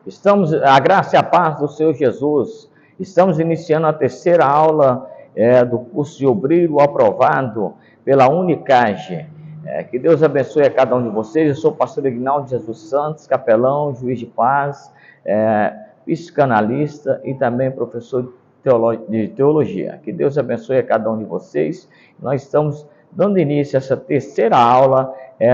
Estamos, a graça e a paz do Senhor Jesus. Estamos iniciando a terceira aula do curso de obreiro aprovado pela Unicage. Que Deus abençoe a cada um de vocês. Eu sou o pastor Ignaldo Jesus Santos, capelão, juiz de paz, psicanalista e também professor de teologia. Que Deus abençoe a cada um de vocês. Nós estamos dando início a essa terceira aula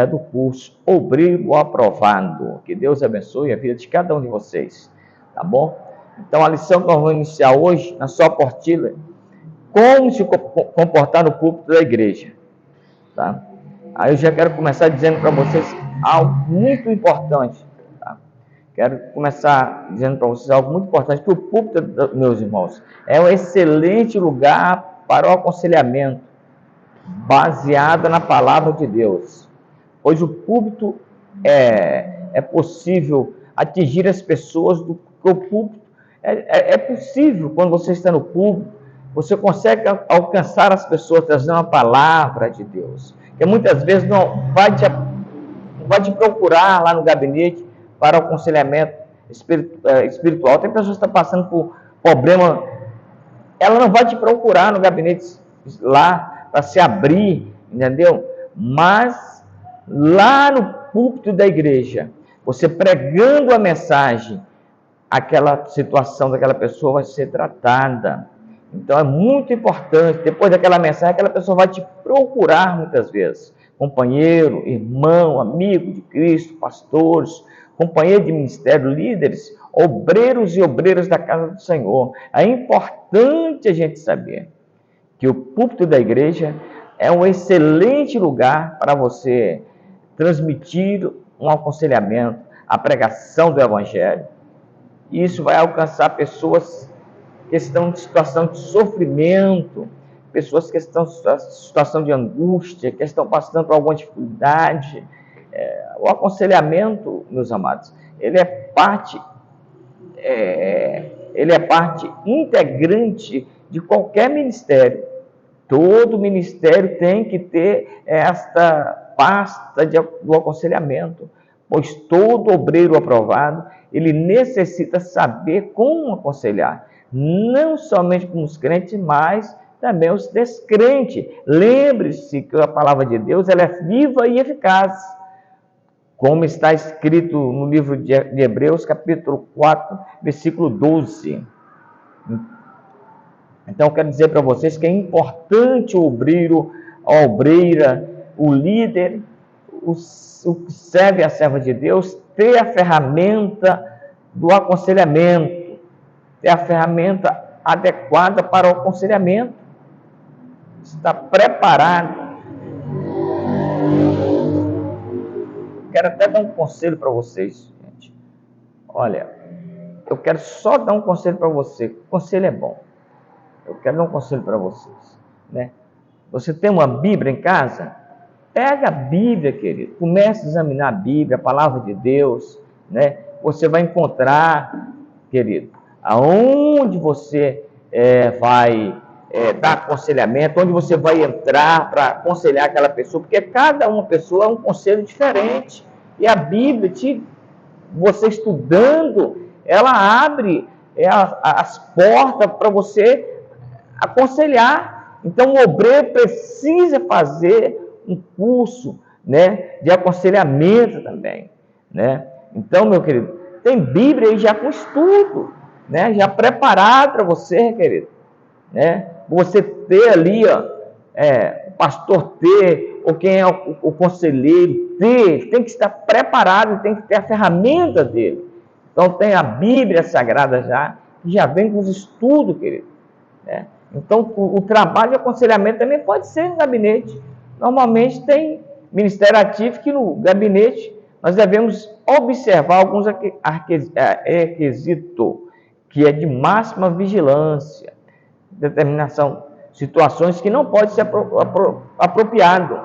do curso Obreiro Aprovado. Que Deus abençoe a vida de cada um de vocês, tá bom? Então, a lição que nós vamos iniciar hoje, na sua apostila, como se comportar no púlpito da igreja, tá? Aí eu já quero começar dizendo para vocês algo muito importante, tá? Quero começar dizendo para vocês algo muito importante, que o púlpito, meus irmãos, é um excelente lugar para o aconselhamento, baseado na palavra de Deus. Pois o púlpito é possível atingir as pessoas, o púlpito é possível, quando você está no púlpito, você consegue alcançar as pessoas trazendo a palavra de Deus, que muitas vezes não vai te procurar lá no gabinete para o aconselhamento espiritual. Tem pessoas que estão passando por problema, ela não vai te procurar no gabinete lá para se abrir, entendeu? Mas lá no púlpito da igreja, você pregando a mensagem, aquela situação daquela pessoa vai ser tratada. Então é muito importante, depois daquela mensagem, aquela pessoa vai te procurar muitas vezes. Companheiro, irmão, amigo de Cristo, pastores, companheiro de ministério, líderes, obreiros e obreiras da casa do Senhor. É importante a gente saber que o púlpito da igreja é um excelente lugar para você transmitir um aconselhamento, a pregação do evangelho. Isso vai alcançar pessoas que estão em situação de sofrimento, pessoas que estão em situação de angústia, que estão passando por alguma dificuldade. O aconselhamento, meus amados, ele é parte integrante de qualquer ministério. Todo ministério tem que ter esta pasta do aconselhamento, pois todo obreiro aprovado, ele necessita saber como aconselhar, não somente com os crentes, mas também os descrentes. Lembre-se que a palavra de Deus ela é viva e eficaz, como está escrito no livro de Hebreus, capítulo 4, versículo 12. Então, eu quero dizer para vocês que é importante o obreiro, a obreira, o líder, o que serve a serva de Deus, ter a ferramenta do aconselhamento, ter a ferramenta adequada para o aconselhamento, estar preparado. Quero até dar um conselho para vocês, gente. Olha, eu quero só dar um conselho para você. O conselho é bom. Eu quero dar um conselho para vocês, né? Você tem uma Bíblia em casa? Pega a Bíblia, querido. Comece a examinar a Bíblia, a palavra de Deus, né? Você vai encontrar, querido, aonde você vai dar aconselhamento, onde você vai entrar para aconselhar aquela pessoa, porque cada uma pessoa é um conselho diferente. E a Bíblia, você estudando, ela abre as portas para você aconselhar. Então, o obreiro precisa fazer um curso, né, de aconselhamento também, né? Então, meu querido, tem Bíblia aí já com estudo, né, já preparado para você, querido, né? Você ter ali, o pastor ter, ou quem é o conselheiro ter, tem que estar preparado, tem que ter a ferramenta dele. Então, tem a Bíblia Sagrada já, que já vem com os estudos, querido, né? Então, o trabalho de aconselhamento também pode ser no gabinete. Normalmente tem ministério ativo que no gabinete nós devemos observar alguns requisitos, que é de máxima vigilância, determinação, situações que não pode ser apropriado,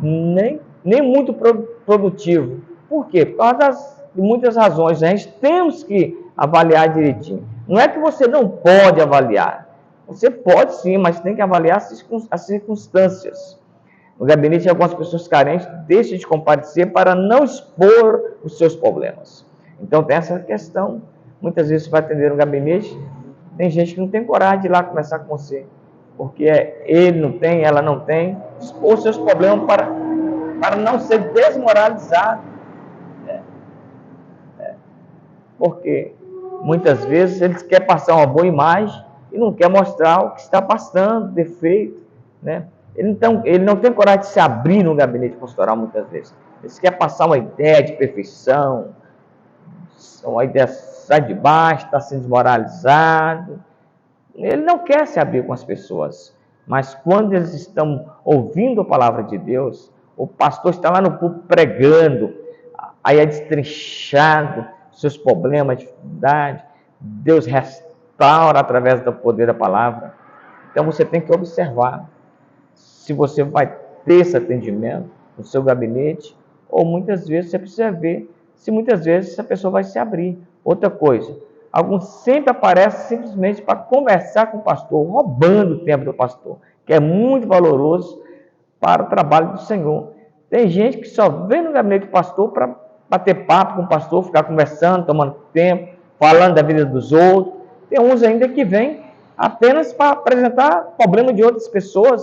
nem muito produtivo. Por quê? Por causa de muitas razões. A gente temos que avaliar direitinho. Não é que você não pode avaliar. Você pode sim, mas tem que avaliar as circunstâncias. No gabinete, algumas pessoas carentes deixam de comparecer para não expor os seus problemas. Então tem essa questão. Muitas vezes você vai atender no gabinete, tem gente que não tem coragem de ir lá conversar com você, porque ele não tem, ela não tem, expor seus problemas para não ser desmoralizado. Porque muitas vezes eles querem passar uma boa imagem e não quer mostrar o que está passando, defeito, né? Ele não tem coragem de se abrir no gabinete pastoral muitas vezes. Eles querem passar uma ideia de perfeição, uma ideia sai de baixo, está sendo desmoralizado. Ele não quer se abrir com as pessoas. Mas quando eles estão ouvindo a palavra de Deus, o pastor está lá no púlpito pregando, aí é destrinchado seus problemas, dificuldade, Deus restaura através do poder da palavra. Então você tem que observar se você vai ter esse atendimento no seu gabinete, ou muitas vezes você precisa ver se muitas vezes essa pessoa vai se abrir. Outra coisa, alguns sempre aparecem simplesmente para conversar com o pastor, roubando o tempo do pastor, que é muito valoroso para o trabalho do Senhor. Tem gente que só vem no gabinete do pastor para bater papo com o pastor, ficar conversando, tomando tempo, falando da vida dos outros. Tem uns ainda que vêm apenas para apresentar problema de outras pessoas.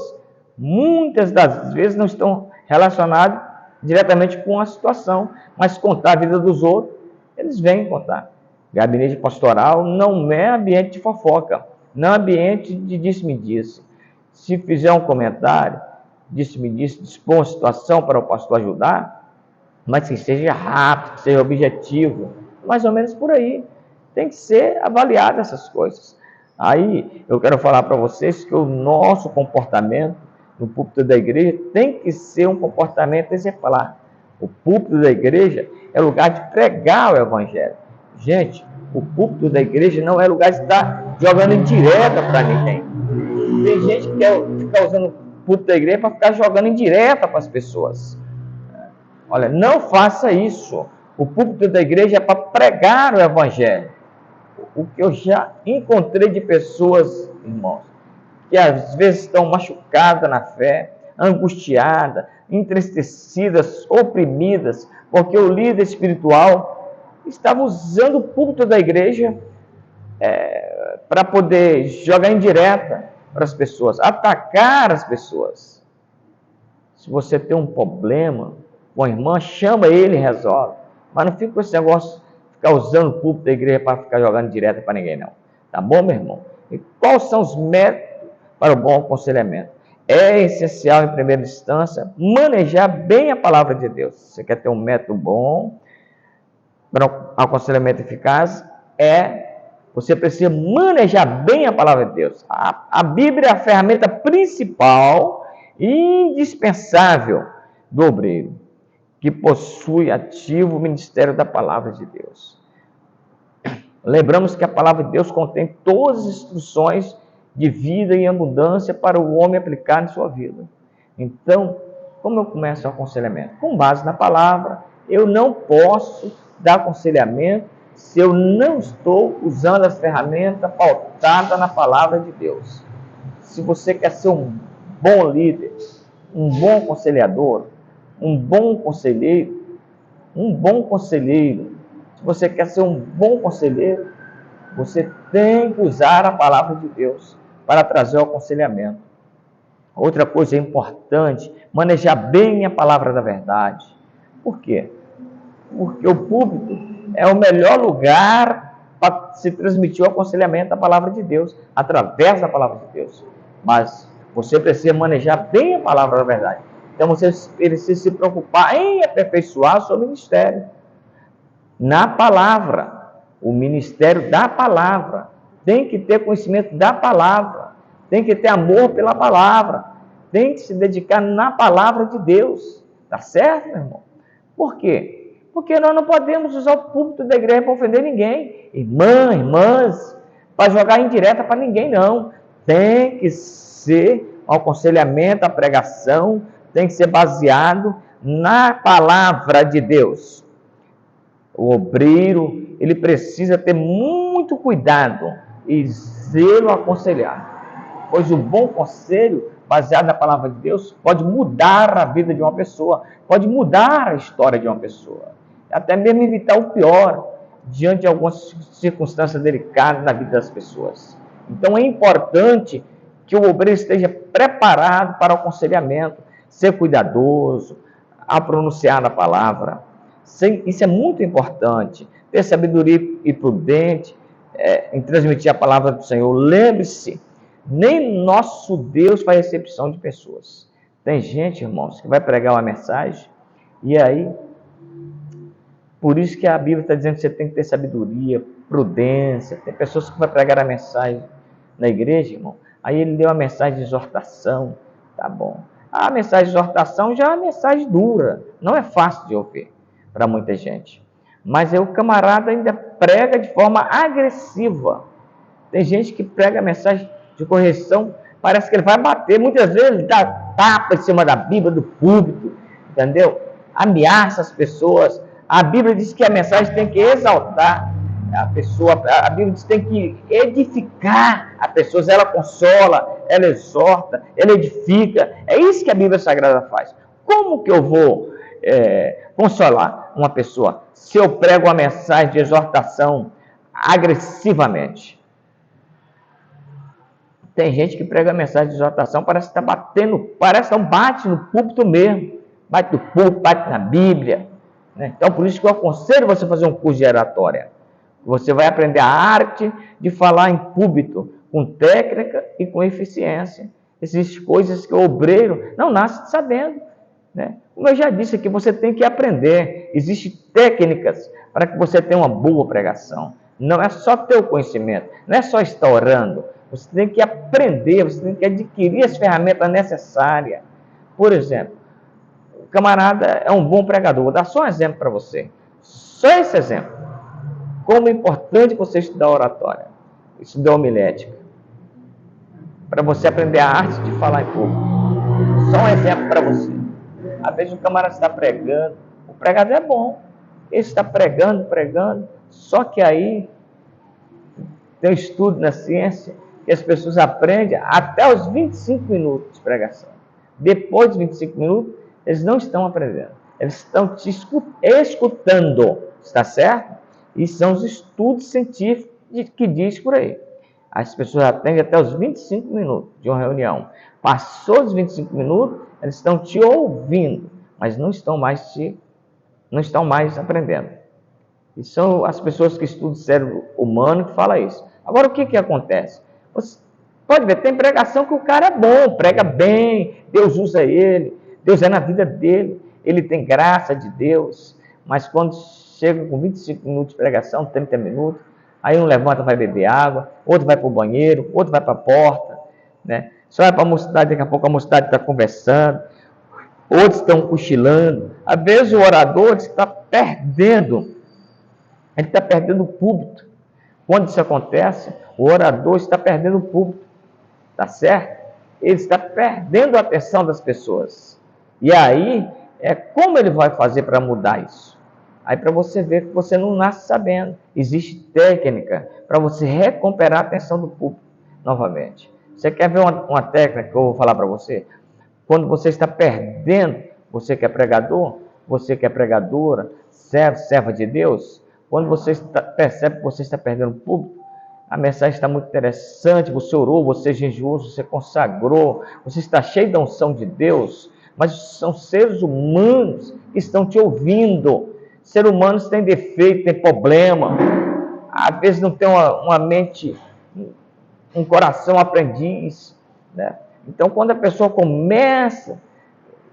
Muitas das vezes não estão relacionados diretamente com a situação, mas contar a vida dos outros, eles vêm contar. Gabinete pastoral não é ambiente de fofoca, não é ambiente de disse-me-disse. Se fizer um comentário, disse-me-disse, dispor uma situação para o pastor ajudar, mas que seja rápido, que seja objetivo, mais ou menos por aí. Tem que ser avaliado essas coisas. Aí eu quero falar para vocês que o nosso comportamento no púlpito da igreja tem que ser um comportamento exemplar. O púlpito da igreja é lugar de pregar o evangelho. Gente, o púlpito da igreja não é lugar de estar jogando indireta para ninguém. Tem gente que quer ficar usando o púlpito da igreja para ficar jogando indireta para as pessoas. Olha, não faça isso. O púlpito da igreja é para pregar o evangelho. O que eu já encontrei de pessoas, irmãos, que às vezes estão machucadas na fé, angustiadas, entristecidas, oprimidas, porque o líder espiritual estava usando o púlpito da igreja para poder jogar indireta para as pessoas, atacar as pessoas. Se você tem um problema com a irmã, chama ele e resolve. Mas não fica com esse negócio de ficar usando o púlpito da igreja para ficar jogando direto para ninguém, não. Tá bom, meu irmão? E quais são os métodos para o bom aconselhamento? É essencial, em primeira instância, manejar bem a palavra de Deus. Você quer ter um método bom para um aconselhamento eficaz? Você precisa manejar bem a palavra de Deus. A Bíblia é a ferramenta principal e indispensável do obreiro, que possui ativo o ministério da palavra de Deus. Lembramos que a palavra de Deus contém todas as instruções de vida e abundância para o homem aplicar em sua vida. Então, como eu começo o aconselhamento? Com base na palavra. Eu não posso dar aconselhamento se eu não estou usando as ferramentas pautadas na palavra de Deus. Se você quer ser um bom líder, um bom aconselhador, um bom conselheiro, se você quer ser um bom conselheiro, você tem que usar a palavra de Deus para trazer o aconselhamento. Outra coisa importante, manejar bem a palavra da verdade. Por quê? Porque o púlpito é o melhor lugar para se transmitir o aconselhamento da palavra de Deus, através da palavra de Deus. Mas você precisa manejar bem a palavra da verdade. Então você precisa se preocupar em aperfeiçoar o seu ministério na palavra. O ministério da palavra. Tem que ter conhecimento da palavra. Tem que ter amor pela palavra. Tem que se dedicar na palavra de Deus. Tá certo, meu irmão? Por quê? Porque nós não podemos usar o púlpito da igreja para ofender ninguém. Irmãs, para jogar indireta para ninguém, não. Tem que ser um aconselhamento, a pregação, tem que ser baseado na palavra de Deus. O obreiro, ele precisa ter muito cuidado e zelo a aconselhar. Pois o bom conselho, baseado na palavra de Deus, pode mudar a vida de uma pessoa, pode mudar a história de uma pessoa. Até mesmo evitar o pior. diante de algumas circunstâncias delicadas na vida das pessoas. Então é importante que o obreiro esteja preparado para o aconselhamento, ser cuidadoso, a pronunciar a palavra. Isso é muito importante. Ter sabedoria e prudente em transmitir a palavra do Senhor. Lembre-se, nem nosso Deus faz recepção de pessoas. Tem gente, irmãos, que vai pregar uma mensagem e aí, por isso que a Bíblia está dizendo que você tem que ter sabedoria, prudência. Tem pessoas que vão pregar a mensagem na igreja, irmão. Aí ele deu uma mensagem de exortação, tá bom. A mensagem de exortação já é uma mensagem dura, não é fácil de ouvir para muita gente. Mas aí o camarada ainda prega de forma agressiva. Tem gente que prega a mensagem de correção, parece que ele vai bater, muitas vezes ele dá tapa em cima da Bíblia, do púlpito, entendeu? Ameaça as pessoas. A Bíblia diz que a mensagem tem que exaltar a pessoa, a Bíblia diz que tem que edificar a pessoa, ela consola, ela exorta, ela edifica. É isso que a Bíblia Sagrada faz. Como que eu vou consolar uma pessoa se eu prego uma mensagem de exortação agressivamente? Tem gente que prega a mensagem de exortação, parece que está batendo, parece que não bate no púlpito mesmo, bate no púlpito, bate na Bíblia, né? Então, por isso que eu aconselho você a fazer um curso de oratória. Você vai aprender a arte de falar em púlpito, com técnica e com eficiência. Existem coisas que o obreiro não nasce sabendo, né? Como eu já disse aqui, você tem que aprender. Existem técnicas para que você tenha uma boa pregação. Não é só ter o conhecimento, não é só estar orando. Você tem que aprender, você tem que adquirir as ferramentas necessárias. Por exemplo, o camarada é um bom pregador. Vou dar só um exemplo para você. Só esse exemplo. Como é importante você estudar oratória, estudar homilética, para você aprender a arte de falar em público. Só um exemplo para você. Às vezes o camarada está pregando, o pregador é bom, ele está pregando, só que aí tem um estudo na ciência que as pessoas aprendem até os 25 minutos de pregação. Depois dos 25 minutos, eles não estão aprendendo, eles estão te escutando, está certo? E são os estudos científicos que diz por aí. As pessoas aprendem até os 25 minutos de uma reunião. Passou os 25 minutos, eles estão te ouvindo, mas não estão mais aprendendo. E são as pessoas que estudam o cérebro humano que falam isso. Agora, o que acontece? Você pode ver, tem pregação que o cara é bom, prega bem, Deus usa ele, Deus é na vida dele, ele tem graça de Deus, mas quando chega com 25 minutos de pregação, 30 minutos, aí um levanta, vai beber água, outro vai para o banheiro, outro vai para a porta, né? Só vai para a mocidade, daqui a pouco a mocidade está conversando, outros estão cochilando. Às vezes o orador está perdendo, ele está perdendo o púlpito. Quando isso acontece, o orador está perdendo o púlpito, tá certo? Ele está perdendo a atenção das pessoas. E aí, como ele vai fazer para mudar isso? Aí para você ver que você não nasce sabendo. Existe técnica para você recuperar a atenção do público novamente. Você quer ver uma técnica que eu vou falar para você? Quando você está perdendo, você que é pregador, você que é pregadora, serva de Deus, quando você percebe que você está perdendo o público, a mensagem está muito interessante, você orou, você jejuou, você consagrou, você está cheio da unção de Deus, mas são seres humanos que estão te ouvindo. Seres humanos têm defeito, têm problema, às vezes não tem uma mente, um coração aprendiz, né? Então, quando a pessoa começa,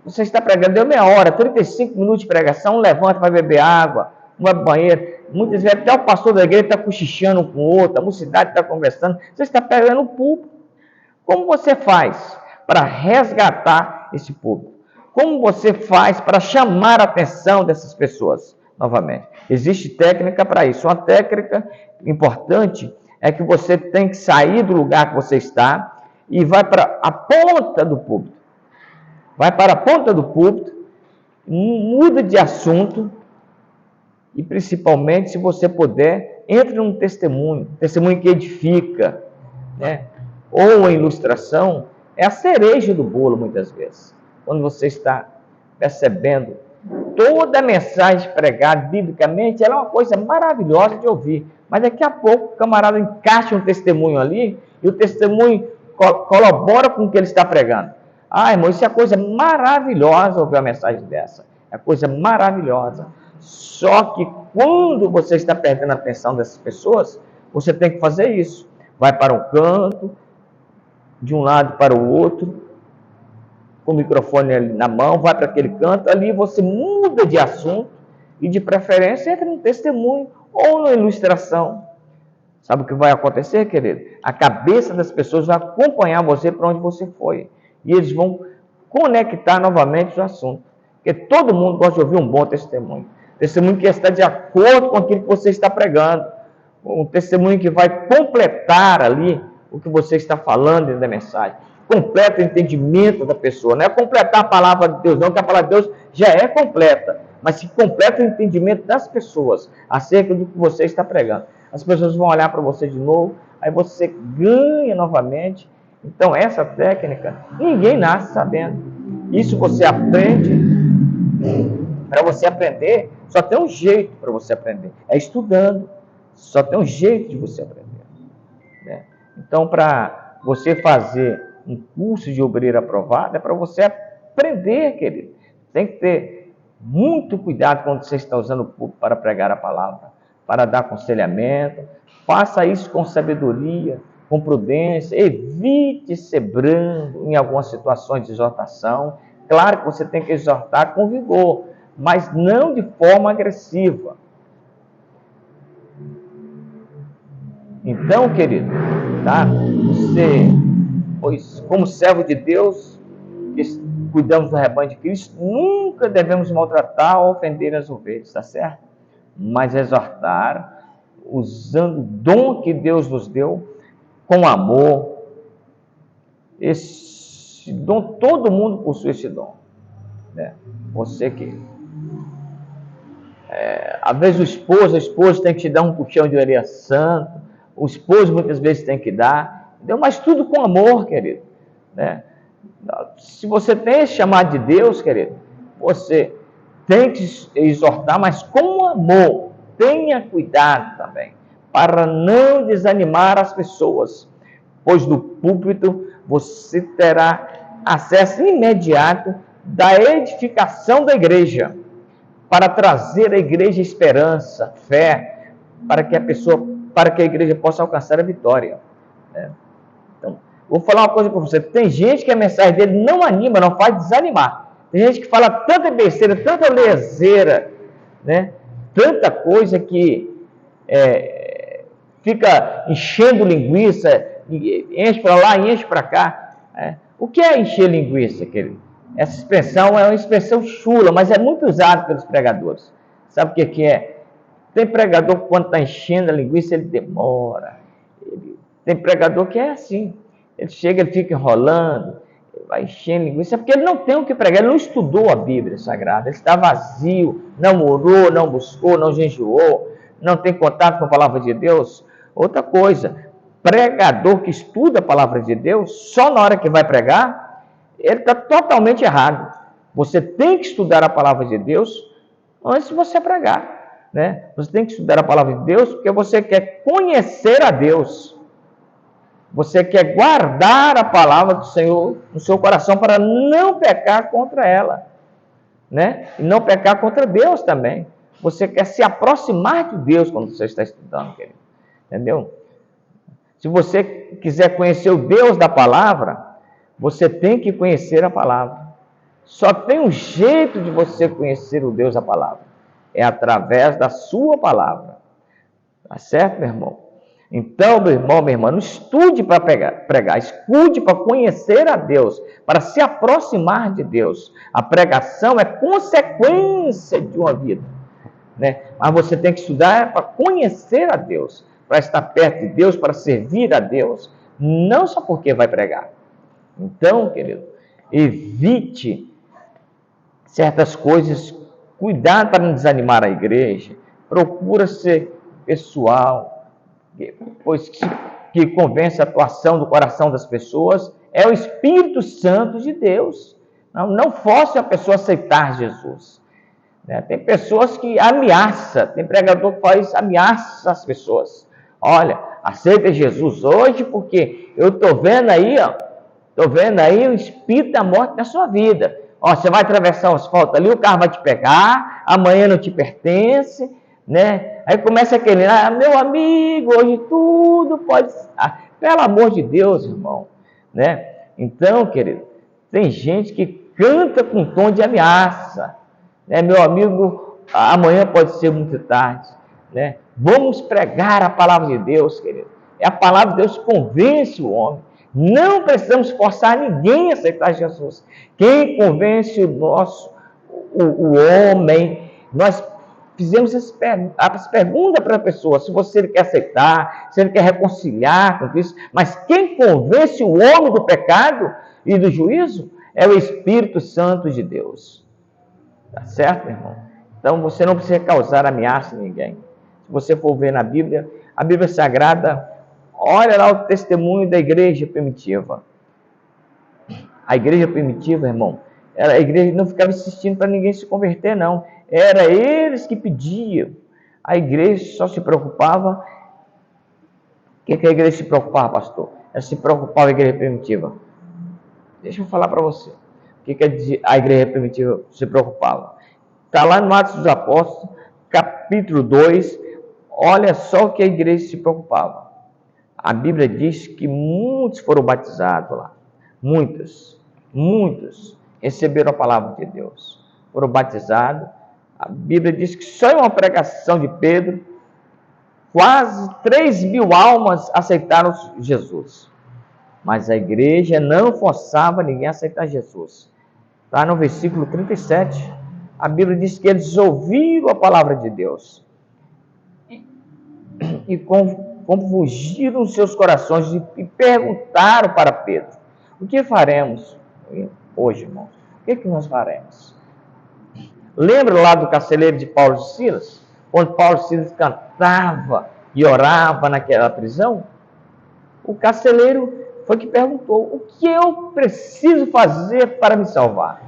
você está pregando, deu meia hora, 35 minutos de pregação, levanta, vai beber água, vai para o banheiro, muitas vezes até o pastor da igreja está cochichando um com o outro, a mocidade está conversando, você está pegando o público. Como você faz para resgatar esse público? Como você faz para chamar a atenção dessas pessoas? Novamente, existe técnica para isso. Uma técnica importante é que você tem que sair do lugar que você está e vai para a ponta do púlpito. Vai para a ponta do púlpito, muda de assunto e, principalmente, se você puder, entre num testemunho que edifica, né? Ou a ilustração é a cereja do bolo, muitas vezes. Quando você está percebendo Toda mensagem pregada biblicamente, ela é uma coisa maravilhosa de ouvir. Mas daqui a pouco o camarada encaixa um testemunho ali e o testemunho colabora com o que ele está pregando. Ah, irmão, isso é coisa maravilhosa ouvir uma mensagem dessa. É coisa maravilhosa. Só que quando você está perdendo a atenção dessas pessoas, você tem que fazer isso. Vai para um canto, de um lado para o outro, com o microfone ali na mão, vai para aquele canto, ali você muda de assunto e de preferência entra no testemunho ou na ilustração. Sabe o que vai acontecer, querido? A cabeça das pessoas vai acompanhar você para onde você foi. E eles vão conectar novamente o assunto. Porque todo mundo gosta de ouvir um bom testemunho. Testemunho que está de acordo com aquilo que você está pregando. Um testemunho que vai completar ali o que você está falando dentro da mensagem. Completa o entendimento da pessoa. Não é completar a palavra de Deus, não, que a palavra de Deus já é completa. Mas se completa o entendimento das pessoas acerca do que você está pregando. As pessoas vão olhar para você de novo, aí você ganha novamente. Então, essa técnica, ninguém nasce sabendo. Isso você aprende. Para você aprender, só tem um jeito para você aprender. É estudando. Só tem um jeito de você aprender. Né? Então, para você fazer um curso de obreiro aprovado, é para você aprender, querido. Tem que ter muito cuidado quando você está usando o púlpito para pregar a palavra, para dar aconselhamento. Faça isso com sabedoria, com prudência. Evite ser brando em algumas situações de exortação. Claro que você tem que exortar com vigor, mas não de forma agressiva. Então, querido, tá? Você, pois, como servo de Deus, cuidamos do rebanho de Cristo, nunca devemos maltratar ou ofender as ovelhas, tá certo? Mas exortar, usando o dom que Deus nos deu, com amor. Esse dom, todo mundo possui esse dom, né? Você que... às vezes a esposa tem que te dar um puxão de orelha santo, o esposo muitas vezes tem que dar, entendeu? Mas tudo com amor, querido, né? Se você tem esse chamado de Deus, querido, você tem que exortar, mas com amor. Tenha cuidado também, para não desanimar as pessoas, pois do púlpito você terá acesso imediato da edificação da igreja, para trazer à igreja esperança, fé, para que a igreja possa alcançar a vitória, né? Então, vou falar uma coisa para você. Tem gente que a mensagem dele não anima, não faz desanimar. Tem gente que fala tanta besteira, tanta leseira, né? Tanta coisa que fica enchendo linguiça, enche para lá, enche para cá. O que é encher linguiça, querido? Essa expressão é uma expressão chula, mas é muito usada pelos pregadores. Sabe o que é? Tem pregador que quando está enchendo a linguiça, ele demora. Tem pregador que é assim. Ele chega, ele fica enrolando, ele vai enchendo linguiça, porque ele não tem o que pregar, ele não estudou a Bíblia Sagrada, ele está vazio, não orou, não buscou, não jejuou, não tem contato com a palavra de Deus. Outra coisa, pregador que estuda a palavra de Deus, só na hora que vai pregar, ele está totalmente errado. Você tem que estudar a palavra de Deus antes de você pregar, né? Você tem que estudar a palavra de Deus porque você quer conhecer a Deus. Você quer guardar a palavra do Senhor no seu coração para não pecar contra ela, né? E não pecar contra Deus também. Você quer se aproximar de Deus quando você está estudando, querido. Entendeu? Se você quiser conhecer o Deus da palavra, você tem que conhecer a palavra. Só tem um jeito de você conhecer o Deus da palavra. É através da sua palavra. Tá certo, meu irmão? Então, meu irmão, minha irmã, não estude para pregar, estude para conhecer a Deus, para se aproximar de Deus. A pregação é consequência de uma vida, né? Mas você tem que estudar para conhecer a Deus, para estar perto de Deus, para servir a Deus, não só porque vai pregar. Então, querido, evite certas coisas, cuidado para não desanimar a igreja, procura ser pessoal, pois que convence a atuação do coração das pessoas é o Espírito Santo de Deus. Não force a pessoa a aceitar Jesus. né? Tem pessoas que ameaçam, tem pregador que faz ameaça às pessoas. Olha, aceita Jesus hoje, porque eu estou vendo aí, ó, estou vendo aí o espírito da morte na sua vida. Ó, você vai atravessar o asfalto ali, o carro vai te pegar, amanhã não te pertence, né? Aí começa aquele, meu amigo, hoje tudo pode... pelo amor de Deus, irmão, né? Então, querido, tem gente que canta com tom de ameaça, né? Meu amigo, amanhã pode ser muito tarde, né? Vamos pregar a palavra de Deus, querido. A palavra de Deus convence o homem. Não precisamos forçar ninguém a aceitar Jesus. Quem convence o homem, nós fizemos as perguntas para a pessoa, se ele quer aceitar, se ele quer reconciliar com Cristo, mas quem convence o homem do pecado e do juízo é o Espírito Santo de Deus. Tá certo, irmão? Então você não precisa causar ameaça a ninguém. Se você for ver na Bíblia, a Bíblia Sagrada, olha lá o testemunho da igreja primitiva. A igreja primitiva, irmão, a igreja não ficava insistindo para ninguém se converter, não. Era eles que pediam. A igreja só se preocupava. O que a igreja se preocupava, pastor? Ela se preocupava, a igreja primitiva. Deixa eu falar para você. O que a igreja primitiva se preocupava? Está lá no Atos dos Apóstolos, capítulo 2. Olha só o que a igreja se preocupava. A Bíblia diz que muitos foram batizados lá. Muitos receberam a palavra de Deus. Foram batizados. A Bíblia diz que só em uma pregação de Pedro, quase 3.000 almas aceitaram Jesus. Mas a igreja não forçava ninguém a aceitar Jesus. Está no versículo 37. A Bíblia diz que eles ouviram a palavra de Deus. E confundiram os seus corações e perguntaram para Pedro: o que faremos hoje, irmãos? O que nós faremos? Lembra lá do carcereiro de Paulo e Silas? Quando Paulo e Silas cantava e orava naquela prisão? O carcereiro foi que perguntou: o que eu preciso fazer para me salvar?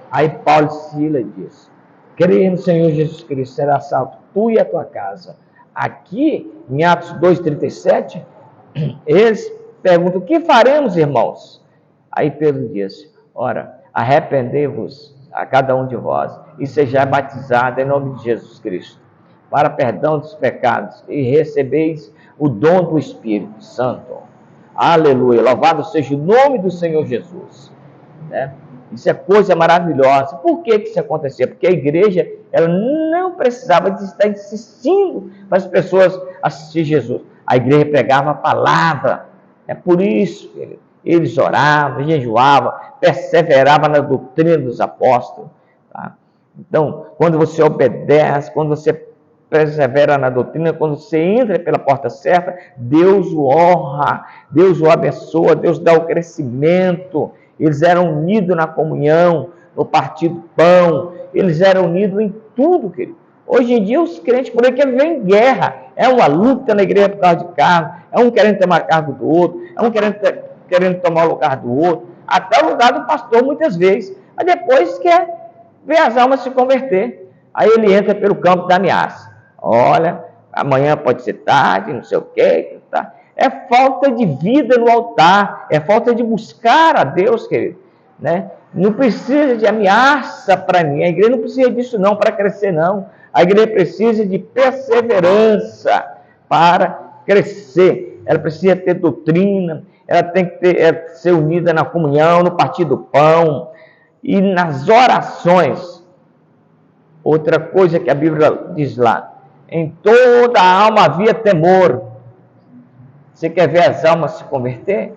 Aí Paulo e Silas disse: crê no Senhor Jesus Cristo, será salvo tu e a tua casa. Aqui, em Atos 2,37, eles perguntam: o que faremos, irmãos? Aí Pedro disse: ora, arrependei-vos a cada um de vós e sejais batizados em nome de Jesus Cristo, para perdão dos pecados, e recebeis o dom do Espírito Santo. Aleluia, louvado seja o nome do Senhor Jesus, né? Isso é coisa maravilhosa. Por que isso acontecia? Porque a igreja, ela não precisava de estar insistindo para as pessoas assistir Jesus. A igreja pregava a palavra. É por isso que eles oravam, jejuavam, perseveravam na doutrina dos apóstolos. Tá? Então, quando você obedece, quando você persevera na doutrina, quando você entra pela porta certa, Deus o honra, Deus o abençoa, Deus dá o crescimento. Eles eram unidos na comunhão, no partir do pão, eles eram unidos em tudo, querido. Hoje em dia, os crentes por aí querem viver em guerra. É uma luta na igreja por causa de cargo, é um querendo tomar cargo do outro, é um querendo tomar o lugar do outro, até o lugar do pastor muitas vezes. Mas depois quer ver as almas se converter. Aí ele entra pelo campo da ameaça. Olha, amanhã pode ser tarde, não sei o quê, tá? É falta de vida no altar, é falta de buscar a Deus, querido, né? Não precisa de ameaça para mim, a igreja não precisa disso não, para crescer não. A igreja precisa de perseverança para crescer. Ela precisa ter doutrina, ela tem que ser unida na comunhão, no partir do pão e nas orações. Outra coisa que a Bíblia diz lá: em toda a alma havia temor. Você quer ver as almas se converter?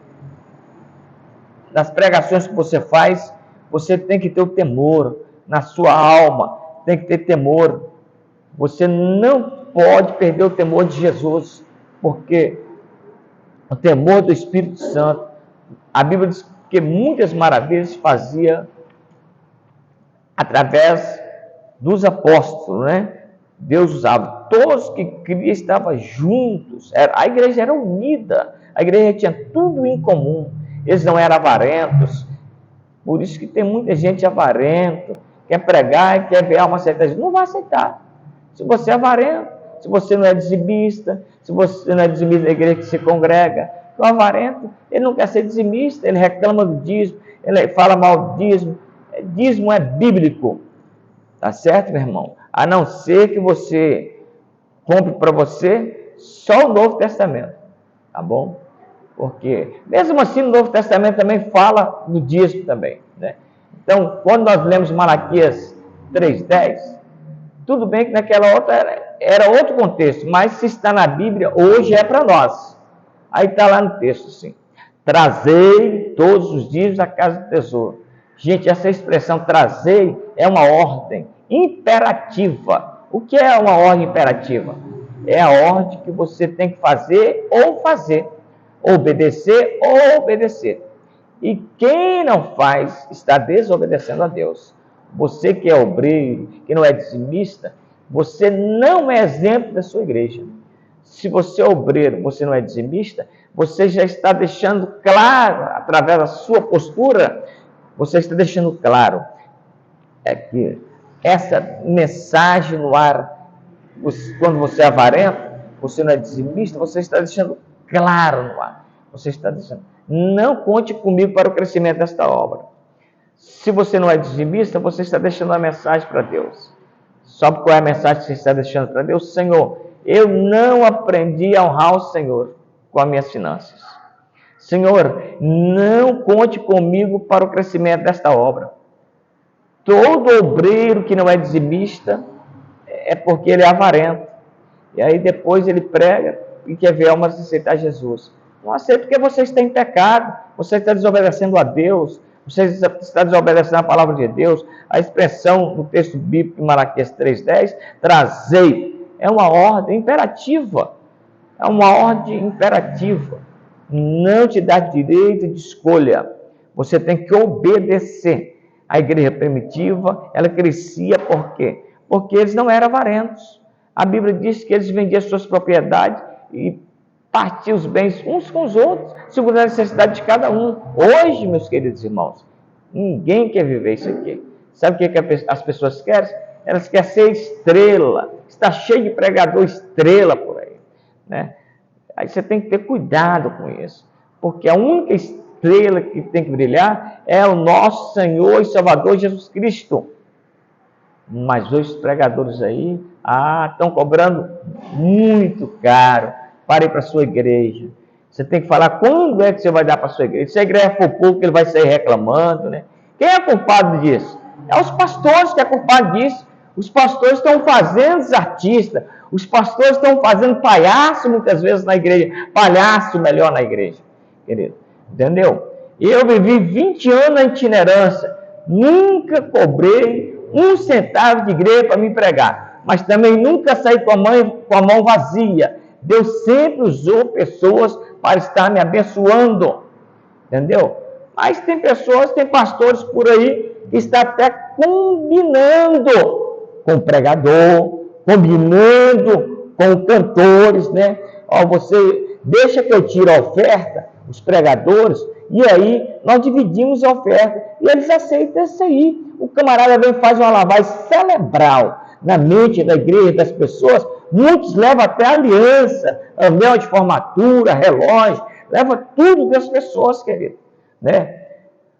Nas pregações que você faz, você tem que ter o temor na sua alma, tem que ter temor. Você não pode perder o temor de Jesus, porque o temor do Espírito Santo, a Bíblia diz que muitas maravilhas fazia através dos apóstolos, né? Deus usava todos que criam, estavam juntos, a igreja era unida, a igreja tinha tudo em comum, eles não eram avarentos. Por isso que tem muita gente avarento, quer pregar e quer ver a alma aceitar Jesus. Não vai aceitar. Se você é avarento, se você não é dizimista, se você não é dizimista da igreja que se congrega, o avarento, ele não quer ser dizimista, ele reclama do dízimo, ele fala mal do dízimo. Dízimo é bíblico, tá certo, meu irmão? A não ser que você compre para você só o Novo Testamento, tá bom? Porque, mesmo assim, no Novo Testamento também fala do dízimo também, né? Então, quando nós lemos Malaquias 3:10, tudo bem que naquela outra era outro contexto, mas se está na Bíblia, hoje é para nós. Aí está lá no texto assim: trazei todos os dias à casa do tesouro. Gente, essa expressão trazei é uma ordem imperativa. O que é uma ordem imperativa? É a ordem que você tem que fazer ou fazer, obedecer ou obedecer. E quem não faz está desobedecendo a Deus. Você que é obreiro, que não é dizimista, você não é exemplo da sua igreja. Se você é obreiro, você não é dizimista, você já está deixando claro, através da sua postura, você está deixando claro que essa mensagem no ar, quando você é avarento, você não é dizimista, você está deixando claro no ar. Você está dizendo: não conte comigo para o crescimento desta obra. Se você não é dizimista, você está deixando uma mensagem para Deus. Sabe qual é a mensagem que você está deixando para Deus? Senhor, eu não aprendi a honrar o Senhor com as minhas finanças. Senhor, não conte comigo para o crescimento desta obra. Todo obreiro que não é dizimista é porque ele é avarento. E aí depois ele prega e quer ver almas aceitar Jesus. Não aceita porque você está em pecado, você está desobedecendo a Deus, você está desobedecendo a palavra de Deus. A expressão no texto bíblico em Malaquias 3:10, trazei, é uma ordem imperativa. É uma ordem imperativa. Não te dá direito de escolha. Você tem que obedecer. A igreja primitiva, ela crescia por quê? Porque eles não eram avarentos. A Bíblia diz que eles vendiam suas propriedades e partiam os bens uns com os outros, segundo a necessidade de cada um. Hoje, meus queridos irmãos, ninguém quer viver isso aqui. Sabe o que as pessoas querem? Elas querem ser estrela. Está cheio de pregador estrela por aí, né? Aí você tem que ter cuidado com isso, porque a única estrela que tem que brilhar é o nosso Senhor e Salvador Jesus Cristo. Mas os pregadores aí, estão cobrando muito caro para ir para a sua igreja. Você tem que falar quando é que você vai dar para a sua igreja. Se a igreja for pouco, ele vai sair reclamando, né? Quem é culpado disso? É os pastores que é culpado disso. Os pastores estão fazendo os artistas. Os pastores estão fazendo palhaço muitas vezes na igreja. Palhaço melhor na igreja, querido. Entendeu? Eu vivi 20 anos na itinerância. Nunca cobrei um centavo de igreja para me pregar. Mas também nunca saí com a mão vazia. Deus sempre usou pessoas para estar me abençoando. Entendeu? Mas tem pessoas, tem pastores por aí que estão até combinando com o pregador, combinando com cantores, né? Ó, você deixa que eu tire a oferta, os pregadores, e aí nós dividimos a oferta, e eles aceitam isso aí. O camarada vem e faz uma lavagem cerebral na mente da igreja, das pessoas. Muitos levam até aliança, anel de formatura, relógio, leva tudo das pessoas, querido, né?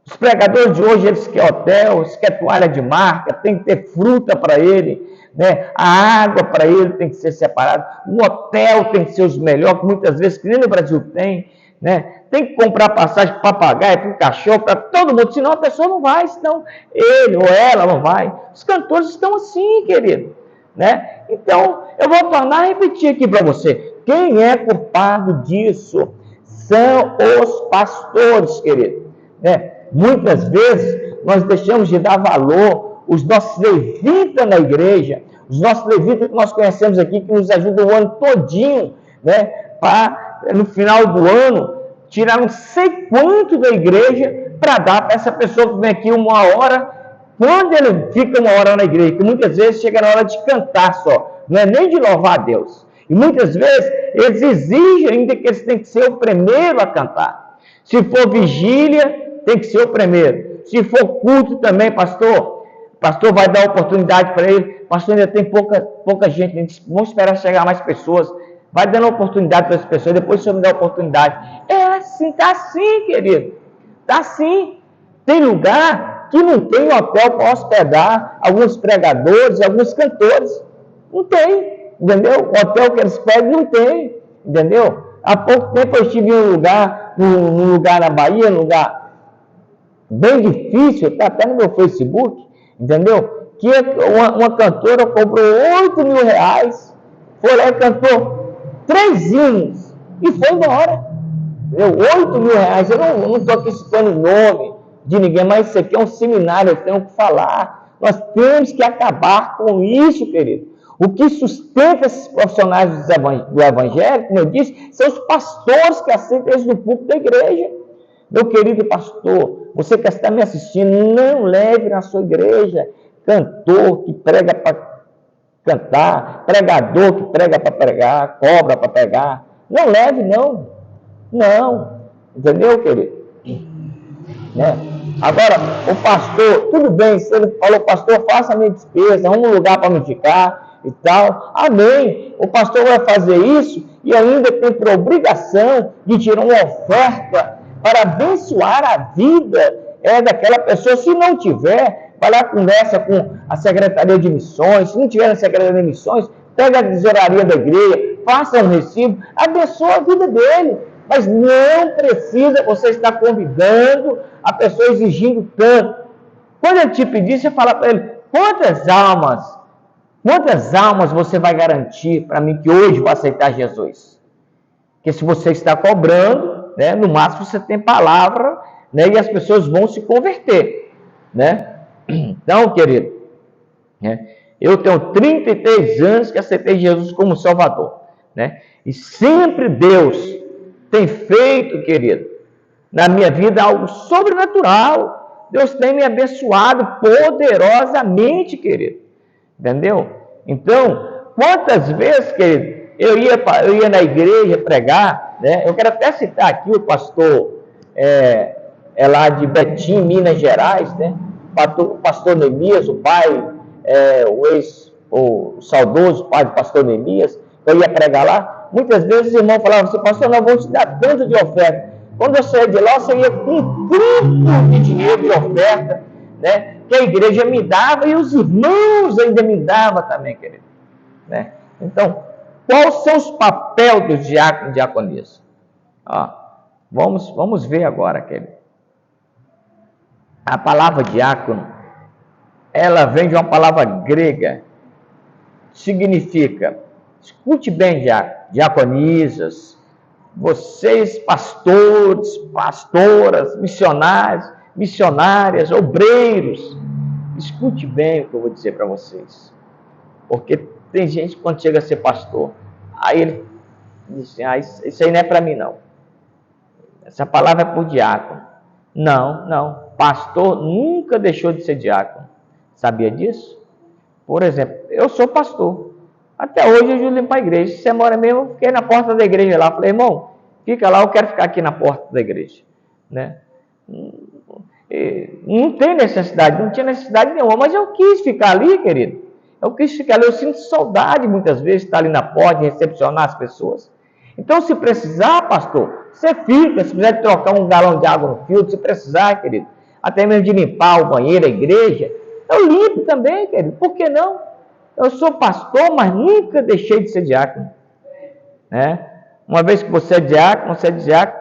Os pregadores de hoje, eles querem hotel, eles querem toalha de marca, tem que ter fruta para ele, né? A água para ele tem que ser separada, o hotel tem que ser os melhores, que muitas vezes, que nem no Brasil tem, né? Tem que comprar passagem para papagaio, para o cachorro, para todo mundo, senão a pessoa não vai, senão ele ou ela não vai. Os cantores estão assim, querido, né? Então, eu vou tornar a repetir aqui para você, quem é culpado disso? São os pastores, querido, né? Muitas vezes nós deixamos de dar valor os nossos levitas na igreja, os nossos levitas que nós conhecemos aqui, que nos ajudam o ano todinho, né? Para no final do ano tirar não sei quanto da igreja para dar para essa pessoa que vem aqui uma hora. Quando ele fica uma hora na igreja, que muitas vezes chega na hora de cantar só, não é nem de louvar a Deus. E muitas vezes eles exigem ainda que eles têm que ser o primeiro a cantar. Se for vigília, tem que ser o primeiro. Se for culto também, pastor, pastor vai dar oportunidade para ele, pastor, ainda tem pouca gente, vamos esperar chegar mais pessoas, vai dando oportunidade para as pessoas, depois o senhor me dá oportunidade. É assim, está assim, querido, está assim. Tem lugar que não tem hotel para hospedar alguns pregadores, alguns cantores, não tem, entendeu? O hotel que eles pedem não tem, entendeu? Há pouco tempo eu estive em num lugar na Bahia, num lugar bem difícil, está até no meu Facebook, entendeu? Que uma cantora cobrou R$ 8.000, foi lá e cantou 3 hinos e foi embora. Entendeu? R$ 8.000. Eu não estou aqui citando o nome de ninguém, mas isso aqui é um seminário, eu tenho que falar. Nós temos que acabar com isso, querido. O que sustenta esses profissionais do evangelho, como eu disse, são os pastores que aceitam isso no púlpito da igreja. Meu querido pastor, você que está me assistindo, não leve na sua igreja cantor que prega para cantar, pregador que prega para pregar, cobra para pregar. Não leve, não. Não. Entendeu, querido? Né? Agora, o pastor, tudo bem, se ele falou, pastor, faça a minha despesa, arruma um lugar para me ficar e tal. Amém. O pastor vai fazer isso e ainda tem por obrigação de tirar uma oferta para abençoar a vida daquela pessoa. Se não tiver, vai lá, conversa com a Secretaria de Missões. Se não tiver na Secretaria de Missões, pega a tesouraria da igreja, faça um recibo, abençoa a vida dele. Mas não precisa você estar convidando a pessoa exigindo tanto. Quando ele te pedir, você fala para ele, quantas almas você vai garantir para mim que hoje vai aceitar Jesus? Porque se você está cobrando, né, no máximo você tem palavra, né, e as pessoas vão se converter. Né? Então, querido, né, eu tenho 33 anos que aceitei Jesus como Salvador. Né? E sempre Deus tem feito, querido, na minha vida algo sobrenatural. Deus tem me abençoado poderosamente, querido. Entendeu? Então, quantas vezes, querido, eu ia na igreja pregar, né? Eu quero até citar aqui o pastor, lá de Betim, Minas Gerais, né? O pastor Neemias, o pai, o saudoso pai do pastor Neemias, eu ia pregar lá. Muitas vezes os irmãos falavam assim, pastor, nós vamos te dar tanto de oferta. Quando eu saía de lá, eu saía com um triplo de dinheiro de oferta, né? Que a igreja me dava e os irmãos ainda me davam também, querido. Né? Então, quais são os papéis dos diáconos e diaconisas? Vamos ver agora, querido. A palavra diácono, ela vem de uma palavra grega, significa, escute bem, diaconisas, vocês pastores, pastoras, missionárias, obreiros, escute bem o que eu vou dizer para vocês, porque tem gente que quando chega a ser pastor, aí ele diz assim, isso aí não é para mim não, essa palavra é por diácono. Não, pastor nunca deixou de ser diácono, sabia disso? Por exemplo, eu sou pastor, até hoje eu limpo a igreja, se você mora mesmo, eu fiquei na porta da igreja lá, falei, irmão, fica lá, eu quero ficar aqui na porta da igreja, né? Não tem necessidade, não tinha necessidade nenhuma, mas eu quis ficar ali, querido, eu quis ficar ali, eu sinto saudade muitas vezes de estar ali na porta e recepcionar as pessoas. Então, se precisar, pastor, você fica, se precisar de trocar um galão de água no filtro, se precisar, querido, até mesmo de limpar o banheiro, a igreja, eu limpo também, querido, por que não? Eu sou pastor, mas nunca deixei de ser diácono. Né? Uma vez que você é diácono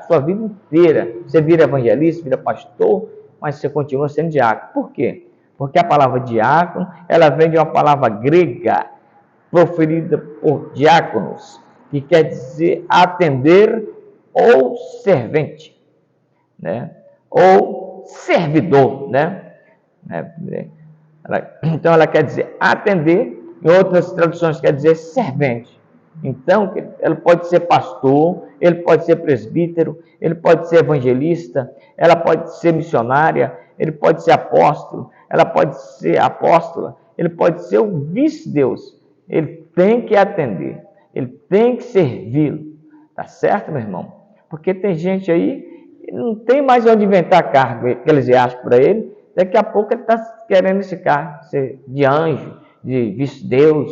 sua vida inteira. Você vira evangelista, vira pastor, mas você continua sendo diácono. Por quê? Porque a palavra diácono, ela vem de uma palavra grega, proferida por diáconos, que quer dizer atender ou servente, né? Ou servidor, né? Então ela quer dizer atender, em outras traduções quer dizer servente. Então, ela pode ser pastor, ele pode ser presbítero, ele pode ser evangelista, ela pode ser missionária, ele pode ser apóstolo, ela pode ser apóstola, ele pode ser o vice-deus. Ele tem que atender, ele tem que servi-lo. Tá certo, meu irmão? Porque tem gente aí que não tem mais onde inventar cargo eclesiástico para ele, Daqui a pouco ele está querendo ficar ser de anjo, de vice-deus,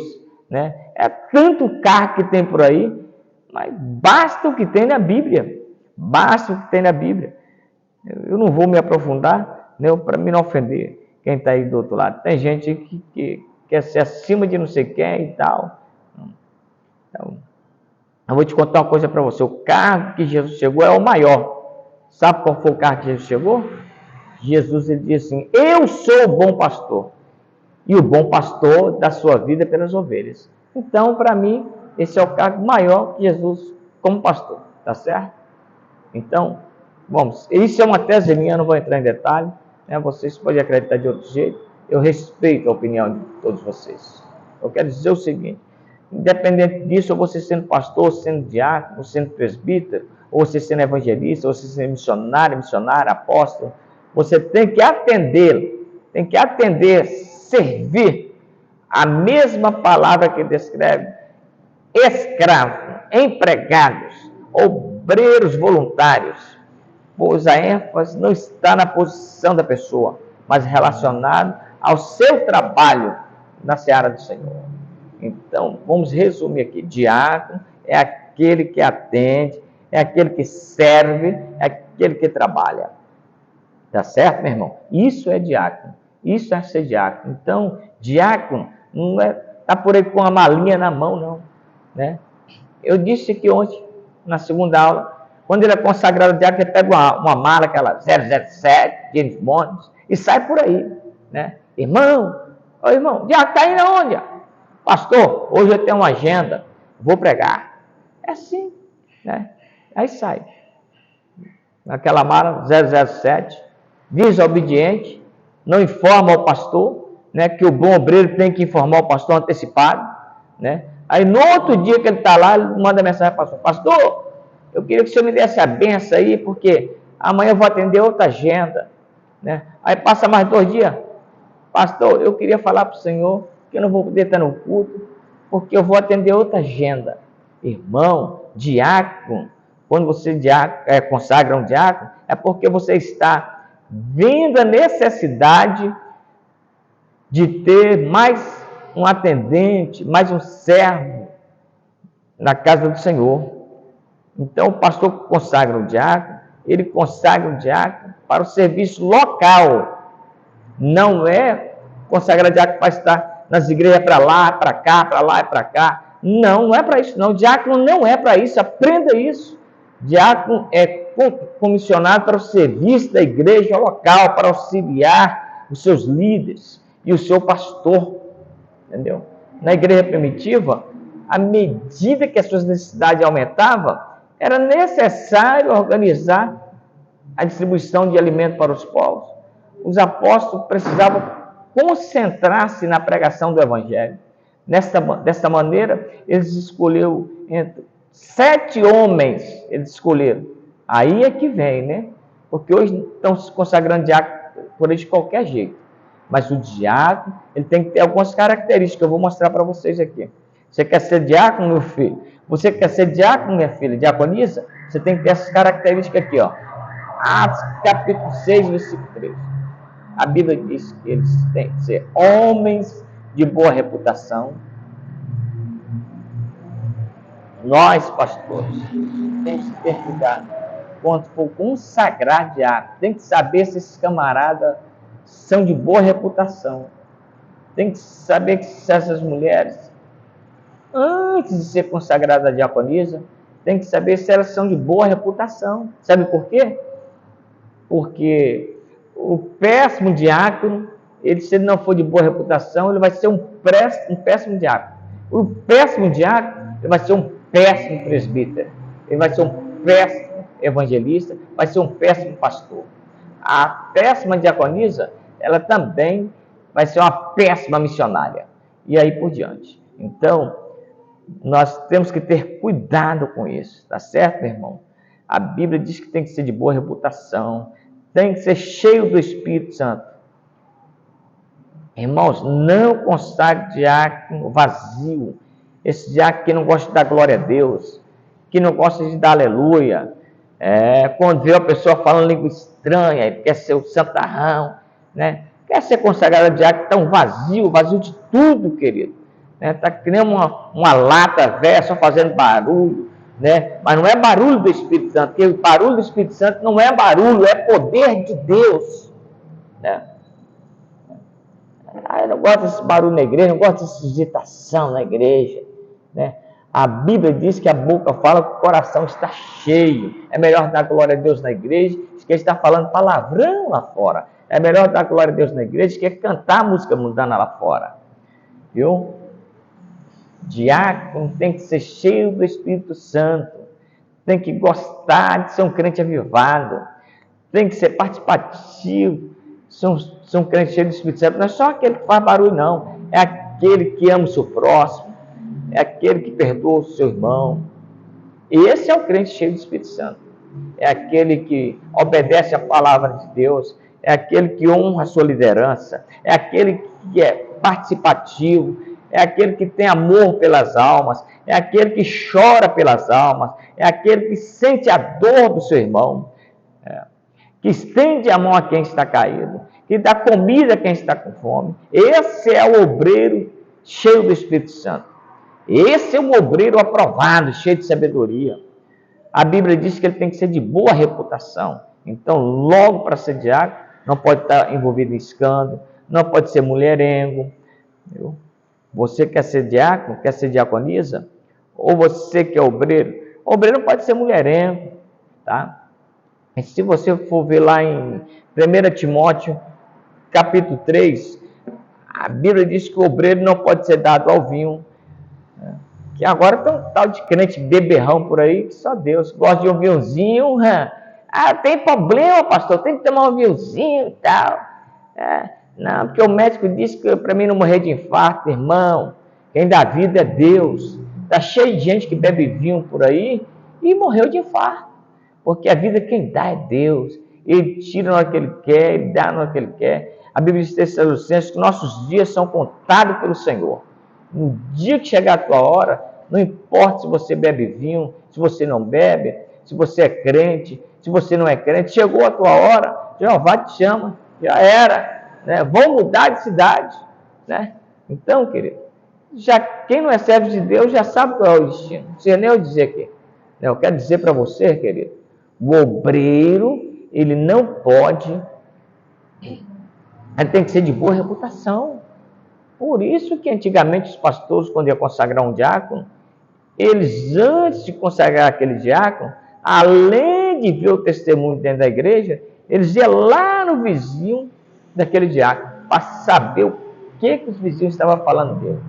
né? É tanto cargo que tem por aí, mas basta o que tem na Bíblia. Basta o que tem na Bíblia. Eu não vou me aprofundar, né, para me não ofender quem está aí do outro lado. Tem gente que quer ser acima de não sei quem e tal. Então, eu vou te contar uma coisa para você. O cargo que Jesus chegou é o maior. Sabe qual foi o cargo que Jesus chegou? Jesus, ele disse assim: eu sou o bom pastor. E o bom pastor dá sua vida pelas ovelhas. Então, para mim, esse é o cargo maior que Jesus como pastor. Tá certo? Então, vamos. Isso é uma tese minha, não vou entrar em detalhe, né? Vocês podem acreditar de outro jeito. Eu respeito a opinião de todos vocês. Eu quero dizer o seguinte: independente disso, ou você sendo pastor, sendo diácono, ou sendo presbítero, ou você sendo evangelista, ou você sendo missionário, apóstolo, você tem que atender, servir a mesma palavra que descreve escravo, empregados, obreiros voluntários, pois a ênfase não está na posição da pessoa, mas relacionado ao seu trabalho na seara do Senhor. Então, vamos resumir aqui: diácono é aquele que atende, é aquele que serve, é aquele que trabalha. Tá certo, meu irmão? Isso é diácono. Isso é ser diácono. Então, diácono não é tá por aí com uma malinha na mão, não, né? Eu disse aqui ontem, na segunda aula, quando ele é consagrado diácono, ele pega uma mala, aquela 007, James Bond, e sai por aí, né? Irmão, diácono está indo aonde? Pastor, hoje eu tenho uma agenda, vou pregar. É assim, né? Aí sai. Aquela mala 007, desobediente, não informa o pastor, né? Que o bom obreiro tem que informar o pastor antecipado, né? Aí no outro dia que ele está lá, ele manda mensagem para o pastor: pastor, eu queria que o senhor me desse a benção aí, porque amanhã eu vou atender outra agenda, né? Aí passa mais 2 dias: pastor, eu queria falar para o senhor que eu não vou poder estar no culto, porque eu vou atender outra agenda. Irmão, diácono, quando você consagra um diácono, é porque você está vendo a necessidade de ter mais um atendente, mais um servo na casa do Senhor. Então, o pastor consagra o diácono, ele consagra o diácono para o serviço local. Não é consagrar diácono para estar nas igrejas para lá, para cá, para lá e para cá. Não é para isso não. Diácono não é para isso. Aprenda isso. Diácono é comissionado para o serviço da igreja local, para auxiliar os seus líderes e o seu pastor. Entendeu? Na igreja primitiva, à medida que as suas necessidades aumentavam, era necessário organizar a distribuição de alimento para os povos. Os apóstolos precisavam concentrar-se na pregação do evangelho. Desta maneira, eles escolheram entre 7 homens, eles escolheram. Aí é que vem, né? Porque hoje estão se consagrando diácono por aí de qualquer jeito. Mas o diácono, ele tem que ter algumas características que eu vou mostrar para vocês aqui. Você quer ser diácono, meu filho? Você quer ser diácono, minha filha? Diaconisa? Você tem que ter essas características aqui, ó. Atos capítulo 6, versículo 3. A Bíblia diz que eles têm que ser homens de boa reputação. Nós, pastores, temos que ter cuidado. Quando for consagrar diácono, tem que saber se esses camaradas são de boa reputação. Tem que saber que se essas mulheres, antes de ser consagrada a diaconisa, tem que saber se elas são de boa reputação. Sabe por quê? Porque o péssimo diácono, se ele não for de boa reputação, ele vai ser um péssimo diácono. O péssimo diácono, ele vai ser um péssimo presbítero. Ele vai ser um péssimo evangelista, vai ser um péssimo pastor. A péssima diaconisa, ela também vai ser uma péssima missionária. E aí por diante. Então, nós temos que ter cuidado com isso, tá certo, meu irmão? A Bíblia diz que tem que ser de boa reputação, tem que ser cheio do Espírito Santo. Irmãos, não consagre diácono vazio. Esse diácono que não gosta de dar glória a Deus, que não gosta de dar aleluia. Quando vê a pessoa falando língua estranha, ele quer ser o santarrão, né? Quer ser consagrado a diácono, está um vazio de tudo, querido. Está criando uma lata velha, só fazendo barulho, né? Mas não é barulho do Espírito Santo, porque o barulho do Espírito Santo não é barulho, é poder de Deus, né? Eu não gosto desse barulho na igreja, não gosto dessa agitação na igreja, né? A Bíblia diz que a boca fala que o coração está cheio. É melhor dar glória a Deus na igreja do que estar falando palavrão lá fora. É melhor dar glória a Deus na igreja do que cantar música mundana lá fora. Viu? Diácono tem que ser cheio do Espírito Santo. Tem que gostar de ser um crente avivado. Tem que ser participativo. São crentes cheios do Espírito Santo. Não é só aquele que faz barulho, não. É aquele que ama o seu próximo. É aquele que perdoa o seu irmão. Esse é o crente cheio do Espírito Santo. É aquele que obedece a palavra de Deus. É aquele que honra a sua liderança. É aquele que é participativo. É aquele que tem amor pelas almas. É aquele que chora pelas almas. É aquele que sente a dor do seu irmão. Que estende a mão a quem está caído. Que dá comida a quem está com fome. Esse é o obreiro cheio do Espírito Santo. Esse é um obreiro aprovado, cheio de sabedoria. A Bíblia diz que ele tem que ser de boa reputação. Então, logo para ser diácono, não pode estar envolvido em escândalo, não pode ser mulherengo. Viu? Você quer ser diácono, quer ser diaconisa? Ou você que é obreiro? Obreiro não pode ser mulherengo, tá? E se você for ver lá em 1 Timóteo, capítulo 3, a Bíblia diz que o obreiro não pode ser dado ao vinho. Que agora tem um tal de crente beberrão por aí, que só Deus gosta de um vinhozinho. Tem problema, pastor, tem que tomar um vinhozinho e tal. Não, porque o médico disse que para mim não morrer de infarto, irmão. Quem dá vida é Deus. Está cheio de gente que bebe vinho por aí e morreu de infarto. Porque a vida quem dá é Deus. Ele tira na hora que Ele quer, Ele dá na hora que Ele quer. A Bíblia diz em Tessalonicenses que nossos dias são contados pelo Senhor. No dia que chegar a tua hora, não importa se você bebe vinho, se você não bebe, se você é crente, se você não é crente, chegou a tua hora, Jeová te chama, já era, né? Vão mudar de cidade, né? Então, querido, já quem não é servo de Deus já sabe qual é o destino. Não precisa nem eu dizer aqui. Eu quero dizer para você, querido, o obreiro, ele não pode, ele tem que ser de boa reputação. Por isso que antigamente os pastores, quando iam consagrar um diácono, eles antes de consagrar aquele diácono, além de ver o testemunho dentro da igreja, eles iam lá no vizinho daquele diácono, para saber o que os vizinhos estavam falando dele.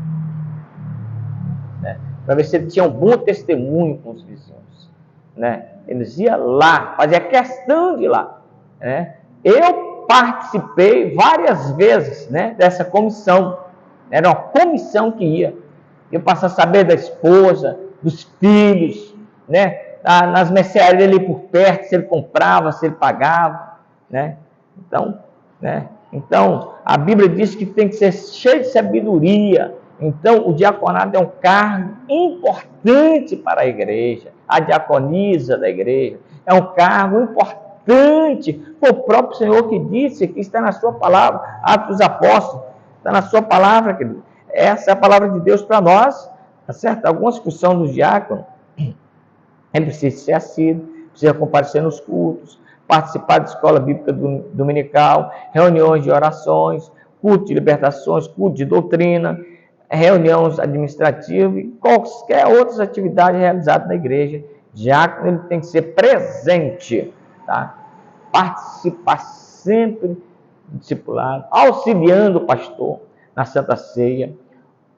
Né? Para ver se ele tinha um bom testemunho com os vizinhos. Né? Eles iam lá, fazia questão de ir lá. Né? Eu participei várias vezes, né, dessa comissão. Era uma comissão que ia. Eu passava a saber da esposa, dos filhos, né? Nas mercearias ali por perto, se ele comprava, se ele pagava, né? Então, a Bíblia diz que tem que ser cheio de sabedoria. Então, o diaconato é um cargo importante para a igreja. A diaconisa da igreja é um cargo importante. Foi o próprio Senhor que disse, que está na sua palavra, Atos dos Apóstolos. Está na sua palavra, querido. Essa é a palavra de Deus para nós. Tá certo? Alguma discussão do diácono, ele precisa ser assíduo, precisa comparecer nos cultos, participar da escola bíblica dominical, reuniões de orações, culto de libertações, culto de doutrina, reuniões administrativas e qualquer outras atividades realizadas na igreja. Diácono, ele tem que ser presente, tá? Participar sempre discipulado, auxiliando o pastor na Santa Ceia,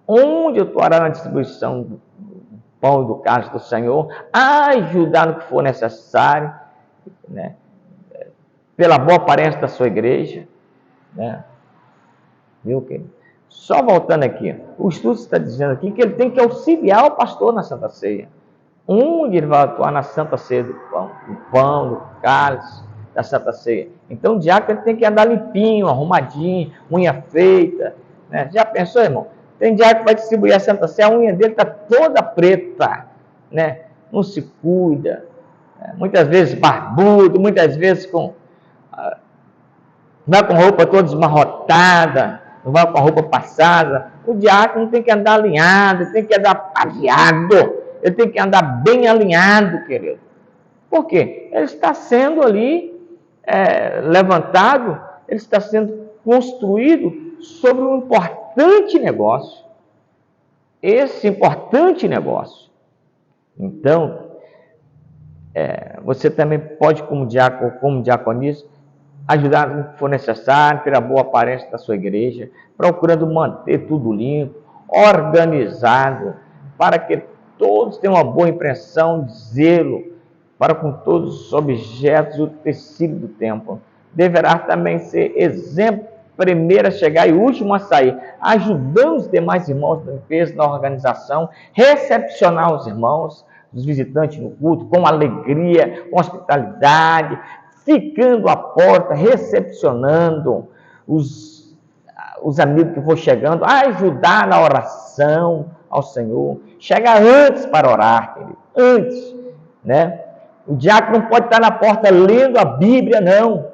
onde atuará na distribuição do pão e do cálice do Senhor, ajudar no que for necessário, né? Pela boa aparência da sua igreja, né? Viu, querido? Só voltando aqui, o estudo está dizendo aqui que ele tem que auxiliar o pastor na Santa Ceia, onde ele vai atuar na Santa Ceia do pão, do cálice, da Santa Ceia. Então o diácono tem que andar limpinho, arrumadinho, unha feita, né? Já pensou, irmão? Tem diácono que vai distribuir a Santa Ceia, a unha dele está toda preta, né? Não se cuida, né? Muitas vezes barbudo, muitas vezes com vai com a roupa toda esmarrotada, não vai com a roupa passada. O diácono tem que andar alinhado, ele tem que andar paviado, ele tem que andar bem alinhado, querido. Por quê? Ele está sendo ali levantado, ele está sendo construído sobre um importante negócio. Esse importante negócio. Então, você também pode, como diácono, como diaconisa, ajudar no que for necessário, ter a boa aparência da sua igreja, procurando manter tudo limpo, organizado, para que todos tenham uma boa impressão de zelo para com todos os objetos e o tecido do templo. Deverá também ser exemplo, primeiro a chegar e último a sair, ajudando os demais irmãos da limpeza, na organização, recepcionar os irmãos, os visitantes no culto, com alegria, com hospitalidade, ficando à porta, recepcionando os amigos que for chegando, ajudar na oração ao Senhor, chegar antes para orar, querido, antes, né? O diácono não pode estar na porta lendo a Bíblia, não.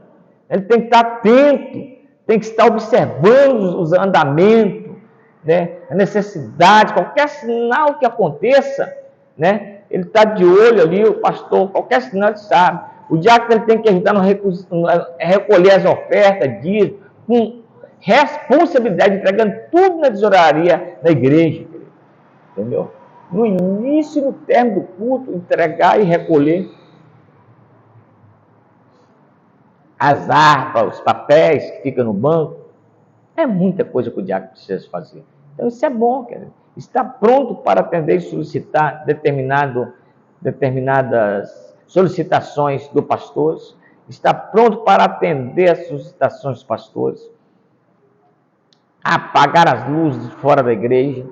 Ele tem que estar atento, tem que estar observando os andamentos, né? A necessidade, qualquer sinal que aconteça, né? Ele está de olho ali, o pastor, qualquer sinal ele sabe. O diácono ele tem que ajudar no recolher as ofertas, dias, com responsabilidade, entregando tudo na tesouraria da igreja, entendeu? No início e no término do culto, entregar e recolher as harpas, os papéis que ficam no banco. É muita coisa que o diácono precisa fazer. Então isso é bom, querido. Está pronto para atender e solicitar determinadas solicitações do pastor. Está pronto para atender as solicitações dos pastores. Apagar as luzes fora da igreja,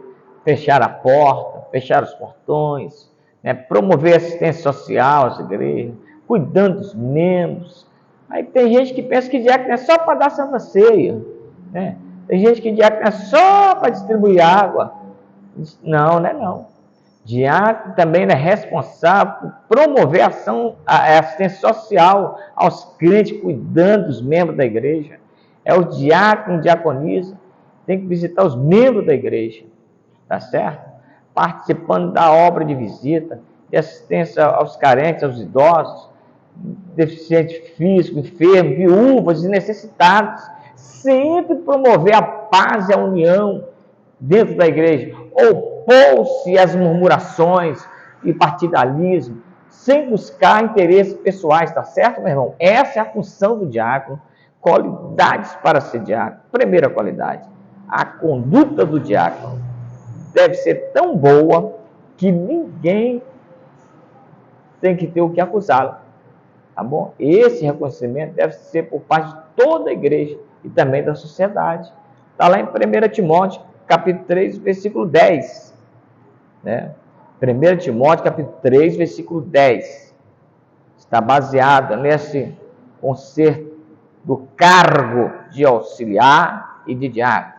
fechar a porta, fechar os portões, né? Promover assistência social às igrejas, cuidando dos membros. Aí tem gente que pensa que diácono é só para dar santa ceia, né? Tem gente que diácono é só para distribuir água. Não, não é não. Diácono também é responsável por promover a assistência social aos crentes, cuidando dos membros da igreja. É o diácono, diaconisa, tem que visitar os membros da igreja, tá certo? Participando da obra de visita, de assistência aos carentes, aos idosos, deficientes físicos, enfermos, viúvas e necessitados. Sempre promover a paz e a união dentro da igreja. Opor-se às murmurações e partidarismo, sem buscar interesses pessoais, tá certo, meu irmão? Essa é a função do diácono. Qualidades para ser diácono. Primeira qualidade, a conduta do diácono deve ser tão boa que ninguém tem que ter o que acusá-lo, tá bom? Esse reconhecimento deve ser por parte de toda a igreja e também da sociedade. Está lá em 1 Timóteo, capítulo 3, versículo 10. Né? 1 Timóteo, capítulo 3, versículo 10. Está baseado nesse conceito do cargo de auxiliar e de diácono.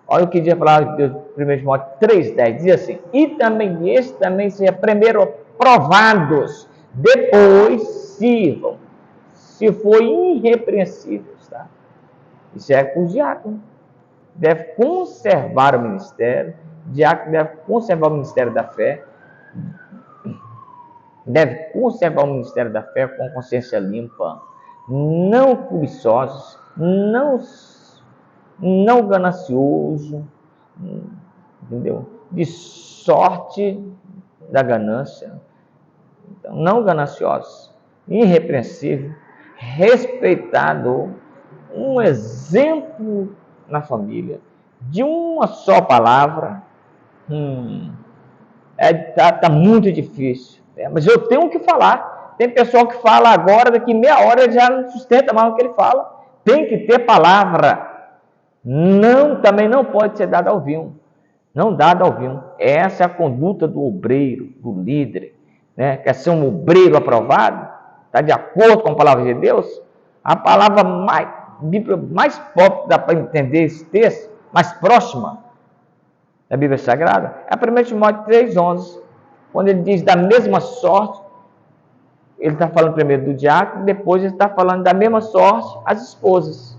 Olha o que diz a palavra de Deus, 1 Timóteo 3,10, diz assim: e também esse também seja primeiro provados, depois sirvam, se for irrepreensíveis, tá? Isso é com o diácono. Deve conservar o ministério, o diácono deve conservar o ministério da fé, deve conservar o ministério da fé com consciência limpa, não cobiçosos, não ganancioso, entendeu? De sorte da ganância. Então, não gananciosos, irrepreensível, respeitado, um exemplo na família, de uma só palavra. Tá muito difícil, mas eu tenho que falar. Tem pessoal que fala agora, daqui meia hora ele já não sustenta mais o que ele fala. Tem que ter palavra. Também não pode ser dado ao vinho. Não dado ao vinho. Essa é a conduta do obreiro, do líder, né? Quer ser um obreiro aprovado? Está de acordo com a palavra de Deus? A palavra mais própria dá para entender esse texto, mais próxima da Bíblia Sagrada, é 1 Timóteo 3,11, quando ele diz da mesma sorte. Ele está falando primeiro do diácono, depois ele está falando da mesma sorte as esposas.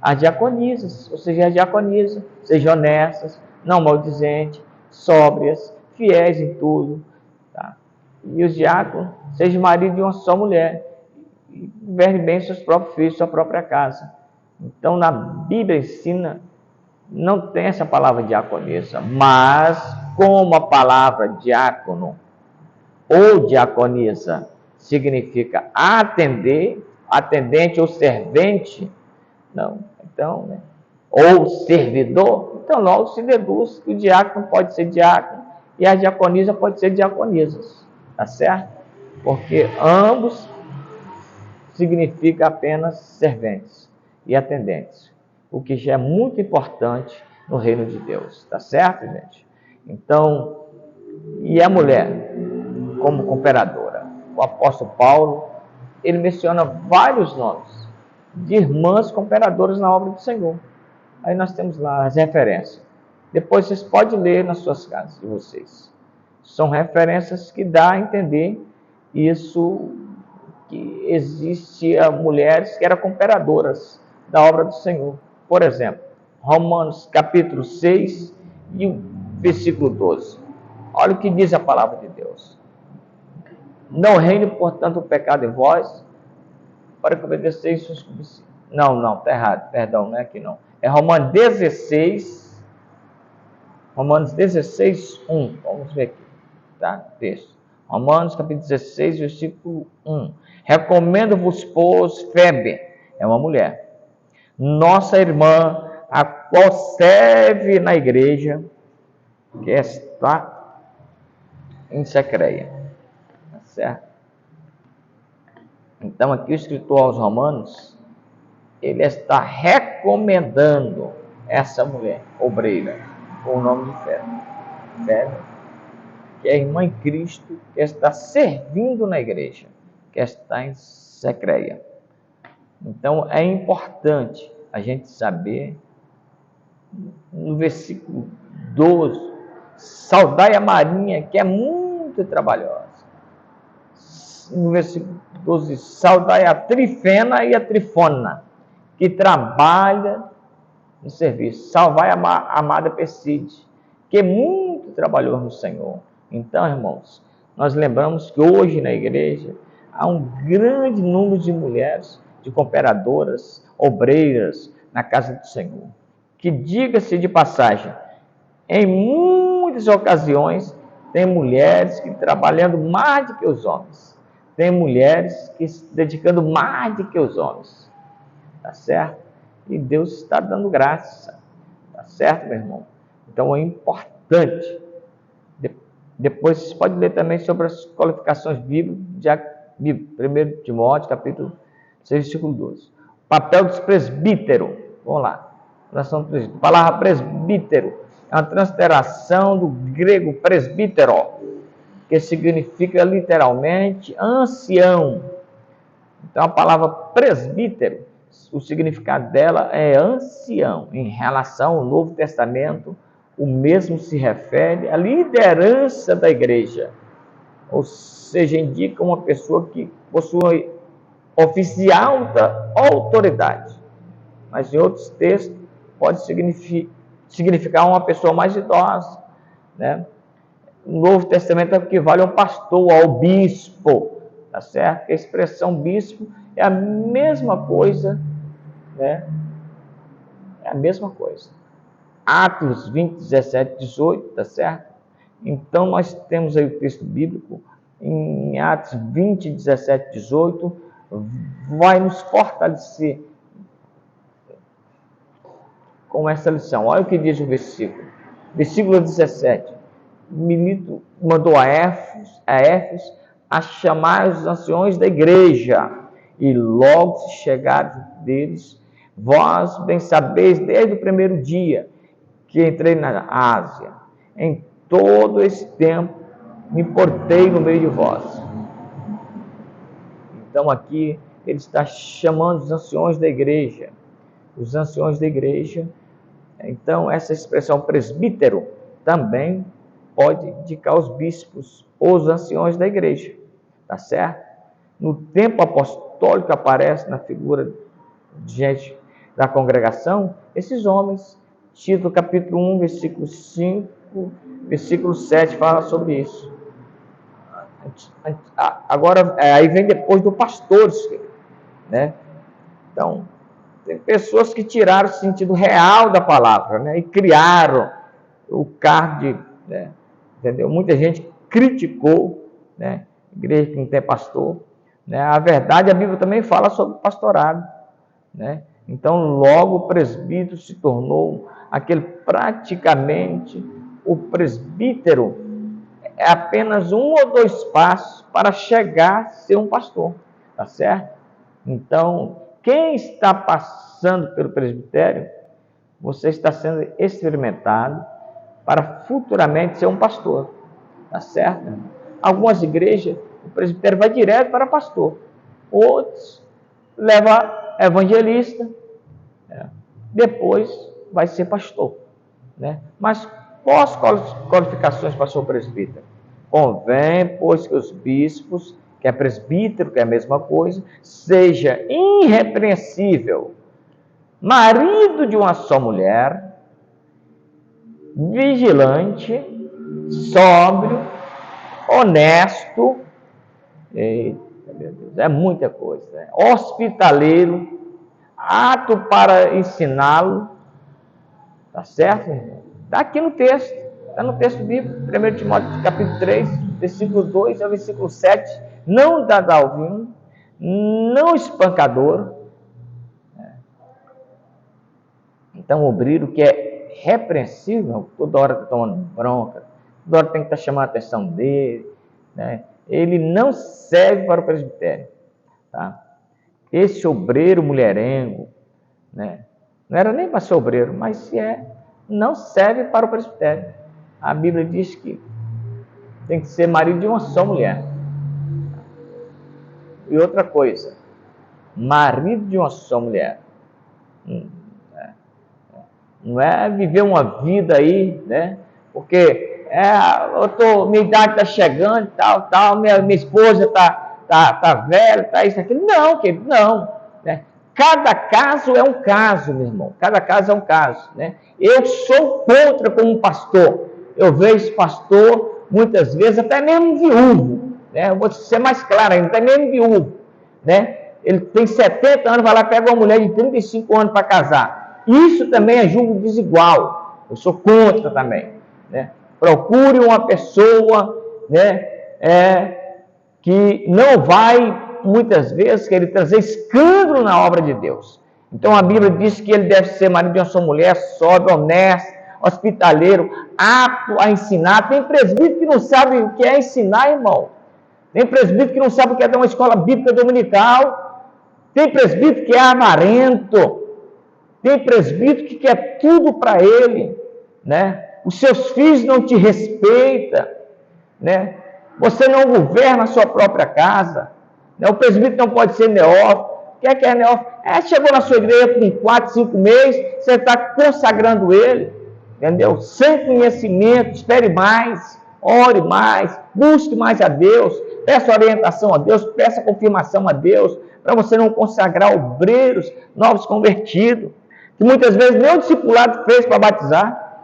as diaconisas, ou seja, as diaconisas sejam honestas, não maldizentes, sóbrias, fiéis em tudo, tá? E os diáconos sejam marido de uma só mulher, e governem bem seus próprios filhos, sua própria casa. Então, na Bíblia ensina, não tem essa palavra diaconisa, mas como a palavra diácono ou diaconisa significa atender, atendente ou servente, não, então, né? Ou servidor, então logo se deduz que o diácono pode ser diácono e a diaconisa pode ser diaconisas, tá certo? Porque ambos significa apenas serventes e atendentes, o que já é muito importante no reino de Deus, tá certo, gente? Então, e a mulher como cooperadora? O apóstolo Paulo, ele menciona vários nomes de irmãs cooperadoras na obra do Senhor. Aí nós temos lá as referências. Depois vocês podem ler nas suas casas de vocês. São referências que dá a entender isso, que existia mulheres que eram cooperadoras da obra do Senhor. Por exemplo, Romanos capítulo 6 e o versículo 12. Olha o que diz a palavra de Deus. Não reine, portanto, o pecado em vós, para que obedeceis seus costumes. Não, está errado, perdão, não é aqui não. É Romanos 16, 1. Vamos ver aqui, tá? Texto. Romanos capítulo 16, versículo 1. Recomendo-vos, pois, Febe, é uma mulher, nossa irmã, a qual serve na igreja, que está em Secreia. Tá certo? Então, aqui o escritor aos Romanos, ele está recomendando essa mulher, obreira, com o nome de Febe, que é irmã em Cristo, que está servindo na igreja, que está em Secreia. Então, é importante a gente saber, no versículo 12, saudai a Marinha, que é muito trabalhosa. No versículo 12, saudai a Trifena e a Trifona, que trabalha no serviço. Salvai a amada Perside, que muito trabalhou no Senhor. Então, irmãos, nós lembramos que hoje na igreja há um grande número de mulheres, de cooperadoras, obreiras na casa do Senhor. Que, diga-se de passagem, em muitas ocasiões, tem mulheres que trabalhando mais do que os homens. Tem mulheres que se dedicando mais do que os homens. Tá certo? E Deus está dando graça. Tá certo, meu irmão? Então é importante. Depois vocês podem ler também sobre as qualificações bíblicas de 1 Timóteo, capítulo 6, versículo 12. Papel dos presbíteros. Vamos lá. A palavra presbítero é uma transliteração do grego presbítero, que significa literalmente ancião. Então a palavra presbítero, o significado dela é ancião. Em relação ao Novo Testamento, o mesmo se refere à liderança da igreja, ou seja, indica uma pessoa que possui ofício de alta autoridade. Mas em outros textos pode significar uma pessoa mais idosa, né? No Novo Testamento é o que vale ao pastor, ao bispo, tá certo? A expressão bispo é a mesma coisa, né? É a mesma coisa. Atos 20, 17, 18, tá certo? Então, nós temos aí o texto bíblico, em Atos 20, 17, 18, vai nos fortalecer com essa lição. Olha o que diz o versículo. Versículo 17. Milito mandou a Éfeso a chamar os anciões da igreja, e logo se chegaram deles, vós bem sabeis desde o primeiro dia que entrei na Ásia, em todo esse tempo me portei no meio de vós. Então aqui ele está chamando os anciões da igreja. Os anciões da igreja. Então essa expressão presbítero também pode indicar os bispos ou os anciões da igreja. Tá certo? No tempo apostólico aparece na figura de gente da congregação, esses homens. Tito capítulo 1, versículo 5, versículo 7 fala sobre isso. Agora, aí vem depois do pastor, né? Então, tem pessoas que tiraram o sentido real da palavra, né? E criaram o cargo de, né? Entendeu? Muita gente criticou, né? Igreja que não tem pastor, né? A verdade, a Bíblia também fala sobre pastorado, né? Então, logo o presbítero se tornou aquele praticamente o presbítero é apenas 1 ou 2 passos para chegar a ser um pastor, tá certo? Então, quem está passando pelo presbitério, você está sendo experimentado para futuramente ser um pastor, tá certo? Algumas igrejas, o presbitério vai direto para pastor, outros leva evangelista, depois vai ser pastor, né? Mas quais qualificações para ser presbítero? Convém, pois, que os bispos, que é presbítero, que é a mesma coisa, seja irrepreensível, marido de uma só mulher, vigilante, sóbrio, honesto, eita, meu Deus, é muita coisa, né? Hospitaleiro, apto para ensiná-lo, tá certo? Está aqui no texto, está no texto bíblico, 1 Timóteo capítulo 3, versículo 2 ao versículo 7, não dá ao vinho, não espancador. Então, o obreiro que é repreensível, toda hora está tomando bronca, toda hora tem que estar chamando a atenção dele, né? Ele não serve para o presbitério, tá? Esse obreiro mulherengo, né? Não era nem para ser obreiro, mas se não serve para o presbitério. A Bíblia diz que tem que ser marido de uma só mulher. E outra coisa, marido de uma só mulher. Não é viver uma vida aí, né? Porque minha idade está chegando, tal, minha esposa tá velha, tá isso, aquilo. Não, querido, não. Né? Cada caso é um caso, meu irmão. Cada caso é um caso, né? Eu sou contra como pastor. Eu vejo pastor, muitas vezes, até mesmo viúvo, né? Eu vou ser mais claro ainda, até mesmo viúvo, né? Ele tem 70 anos, vai lá, pega uma mulher de 35 anos para casar. Isso também é julgo desigual. Eu sou contra também, né? Procure uma pessoa, né? Que não vai, muitas vezes, querer trazer escândalo na obra de Deus. Então a Bíblia diz que ele deve ser marido de uma só mulher, sóbrio, honesto, hospitaleiro, apto a ensinar. Tem presbítero que não sabe o que é ensinar, irmão. Tem presbítero que não sabe o que é dar uma escola bíblica dominical. Tem presbítero que é avarento. Tem presbítero que quer tudo para ele, né? Os seus filhos não te respeitam, né? Você não governa a sua própria casa, né? O presbítero não pode ser neófito. O que é neófito? Chegou na sua igreja com 4, 5 meses, você está consagrando ele, entendeu? Sem conhecimento, espere mais, ore mais, busque mais a Deus, peça orientação a Deus, peça confirmação a Deus, para você não consagrar obreiros novos convertidos, que muitas vezes nem o discipulado fez para batizar,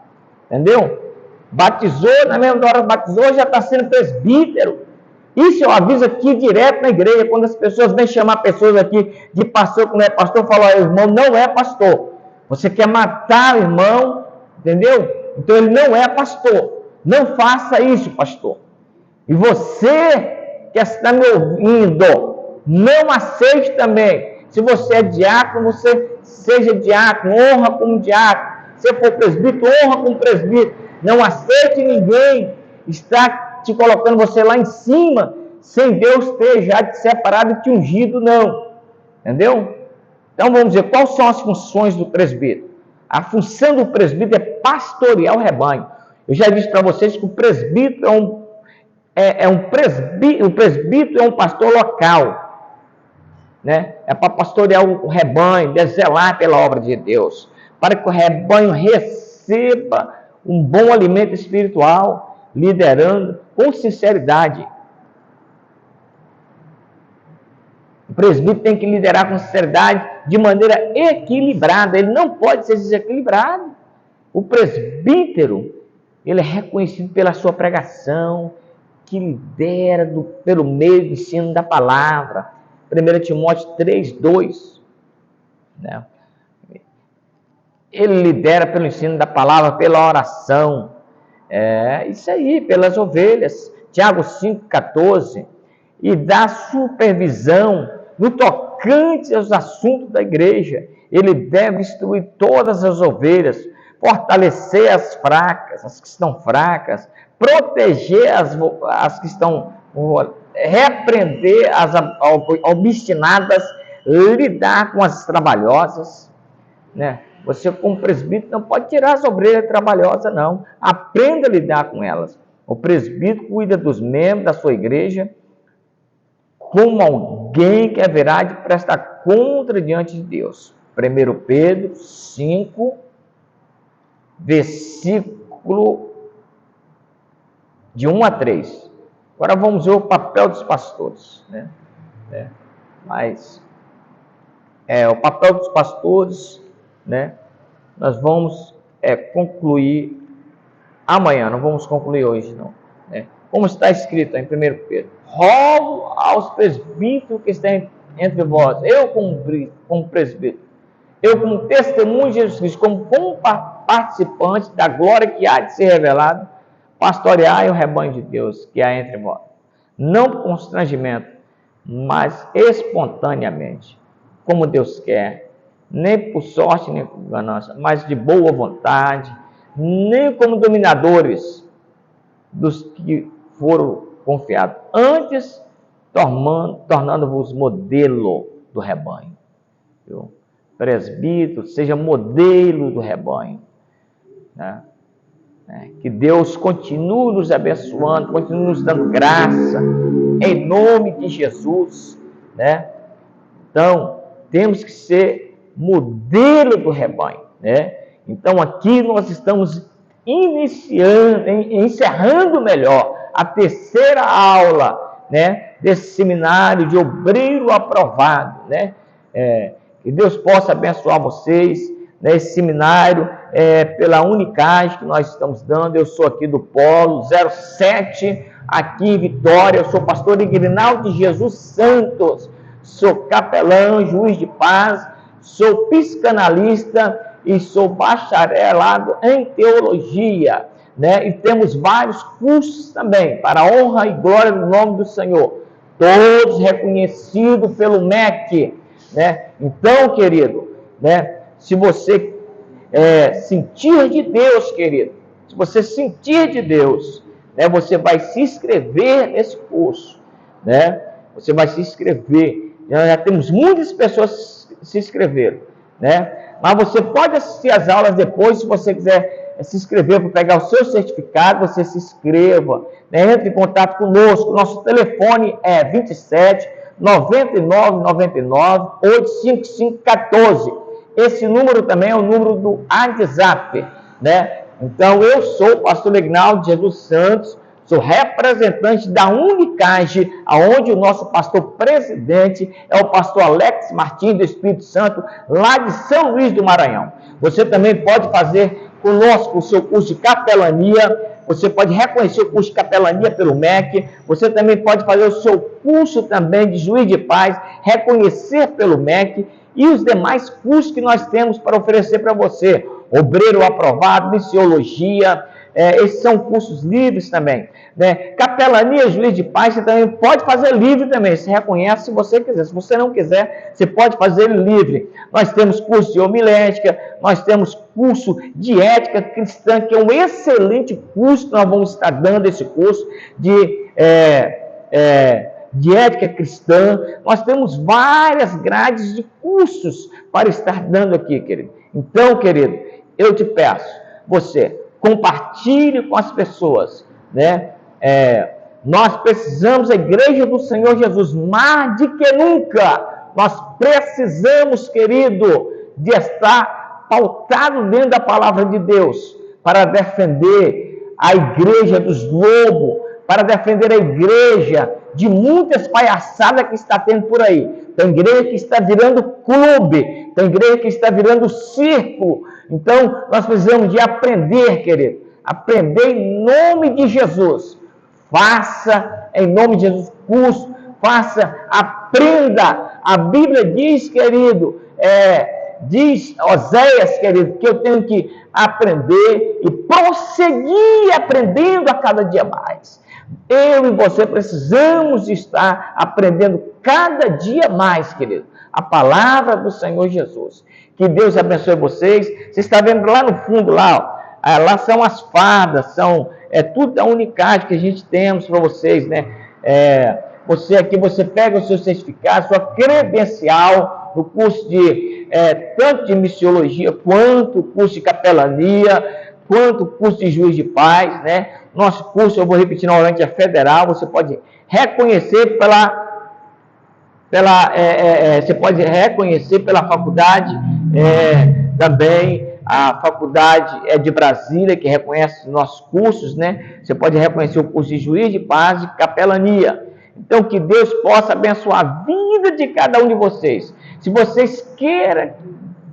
entendeu? Batizou, na mesma hora batizou, já está sendo presbítero. Isso eu aviso aqui direto na igreja, quando as pessoas vêm chamar pessoas aqui de pastor, que não é pastor, falam, o irmão não é pastor. Você quer matar o irmão, entendeu? Então ele não é pastor. Não faça isso, pastor. E você que está me ouvindo, não aceite também. Se você é diácono, você seja diácono, honra como diácono. Se for presbítero, honra como presbítero. Não aceite ninguém estar te colocando você lá em cima, sem Deus ter já te separado e te ungido, não. Entendeu? Então vamos dizer, quais são as funções do presbítero? A função do presbítero é pastorear o rebanho. Eu já disse para vocês que o presbítero o presbítero é um pastor local, né? É para pastorear o rebanho, zelar pela obra de Deus, para que o rebanho receba um bom alimento espiritual, liderando com sinceridade. O presbítero tem que liderar com sinceridade, de maneira equilibrada, ele não pode ser desequilibrado. O presbítero, ele é reconhecido pela sua pregação, que lidera pelo meio do ensino da palavra. 1 Timóteo 3:2, né? Ele lidera pelo ensino da palavra, pela oração. Isso aí, pelas ovelhas. Tiago 5:14. E dá supervisão no tocante aos assuntos da igreja. Ele deve instruir todas as ovelhas, fortalecer as fracas, as que estão fracas, proteger as que estão, repreender as obstinadas, lidar com as trabalhosas, né? Você, como presbítero, não pode tirar as ovelhas trabalhosas, não. Aprenda a lidar com elas. O presbítero cuida dos membros da sua igreja como alguém que haverá de prestar conta diante de Deus. 1 Pedro 5, versículo de 1 a 3. Agora vamos ver o papel dos pastores, né? O papel dos pastores, né? Nós vamos concluir amanhã, não vamos concluir hoje, não. Né? Como está escrito em 1 Pedro: rogo aos presbíteros que estão entre vós, eu como presbítero, eu como testemunho de Jesus Cristo, como participante da glória que há de ser revelada, pastoreai o rebanho de Deus que há entre vós, não por constrangimento, mas espontaneamente, como Deus quer, nem por sorte, nem por ganância, mas de boa vontade, nem como dominadores dos que foram confiados, antes tornando-vos modelo do rebanho. Viu? Presbítero, seja modelo do rebanho, né? Que Deus continue nos abençoando, continue nos dando graça, em nome de Jesus, né? Então, temos que ser modelo do rebanho, né? Então, aqui nós estamos encerrando melhor a terceira aula, né, desse seminário de obreiro aprovado, né? Que Deus possa abençoar vocês, né? Esse seminário pela Unicage que nós estamos dando. Eu sou aqui do Polo 07, aqui em Vitória. Eu sou pastor Igrinaldo de Jesus Santos, sou capelão, juiz de paz, sou psicanalista e sou bacharelado em teologia, né? E temos vários cursos também, para a honra e glória do nome do Senhor, todos reconhecidos pelo MEC, né? Então, querido, né? Se você sentir de Deus, querido, se você sentir de Deus, né? Você vai se inscrever nesse curso, né? Você vai se inscrever. Já temos muitas pessoas que se inscreveram, né? Mas você pode assistir às aulas depois, se você quiser se inscrever para pegar o seu certificado, você se inscreva, né? Entre em contato conosco. Nosso telefone é 27 99 99 855 14. Esse número também é o número do WhatsApp, né? Então, eu sou o pastor Ignaldo de Jesus Santos, sou representante da Unicage, aonde o nosso pastor presidente é o pastor Alex Martins do Espírito Santo, lá de São Luís do Maranhão. Você também pode fazer conosco o seu curso de capelania, você pode reconhecer o curso de capelania pelo MEC, você também pode fazer o seu curso também de juiz de paz, reconhecer pelo MEC, e os demais cursos que nós temos para oferecer para você. Obreiro aprovado, missiologia, esses são cursos livres também, né? Capelania, juiz de paz, você também pode fazer livre também, se reconhece se você quiser. Se você não quiser, você pode fazer livre. Nós temos curso de homilética, nós temos curso de ética cristã, que é um excelente curso, que nós vamos estar dando esse curso de ética cristã. Nós temos várias grades de cursos para estar dando aqui, querido. Então, querido, eu te peço, você compartilhe com as pessoas, né? Nós precisamos, a igreja do Senhor Jesus, mais de que nunca, nós precisamos, querido, de estar pautado dentro da palavra de Deus, para defender a igreja dos lobos, para defender a igreja de muitas palhaçadas que está tendo por aí. Tem igreja que está virando clube, tem igreja que está virando círculo. Então, nós precisamos de aprender, querido. Aprender em nome de Jesus. Faça em nome de Jesus curso, aprenda. A Bíblia diz, querido, diz Oséias, querido, que eu tenho que aprender e prosseguir aprendendo a cada dia mais. Eu e você precisamos estar aprendendo cada dia mais, querido, a palavra do Senhor Jesus. Que Deus abençoe vocês. Você está vendo lá no fundo, lá são as fardas, tudo da Unicard que a gente temos para vocês, né? Você aqui, você pega o seu certificado, sua credencial no curso de tanto de missiologia, quanto curso de capelania, quanto curso de juiz de paz, né? Nosso curso, eu vou repetir novamente, é federal. Você pode reconhecer você pode reconhecer pela faculdade, também a faculdade de Brasília, que reconhece nossos cursos, né? Você pode reconhecer o curso de juiz de paz e capelania. Então, que Deus possa abençoar a vida de cada um de vocês. Se vocês querem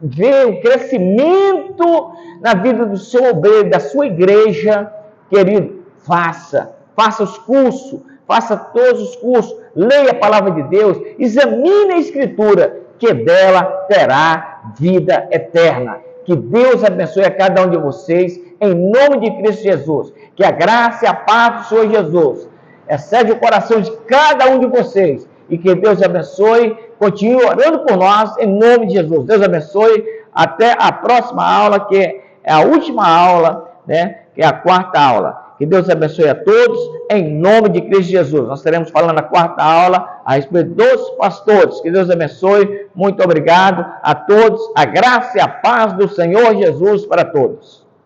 ver o crescimento na vida do seu obreiro, da sua igreja, querido, faça os cursos, faça todos os cursos, leia a palavra de Deus, examine a Escritura, que dela terá vida eterna. Que Deus abençoe a cada um de vocês, em nome de Cristo Jesus. Que a graça e a paz do Senhor Jesus excede o coração de cada um de vocês. E que Deus abençoe, continue orando por nós, em nome de Jesus. Deus abençoe, até a próxima aula, que é a última aula, né? Que é a quarta aula. Que Deus abençoe a todos, em nome de Cristo Jesus. Nós estaremos falando na quarta aula a respeito dos pastores. Que Deus abençoe, muito obrigado a todos. A graça e a paz do Senhor Jesus para todos.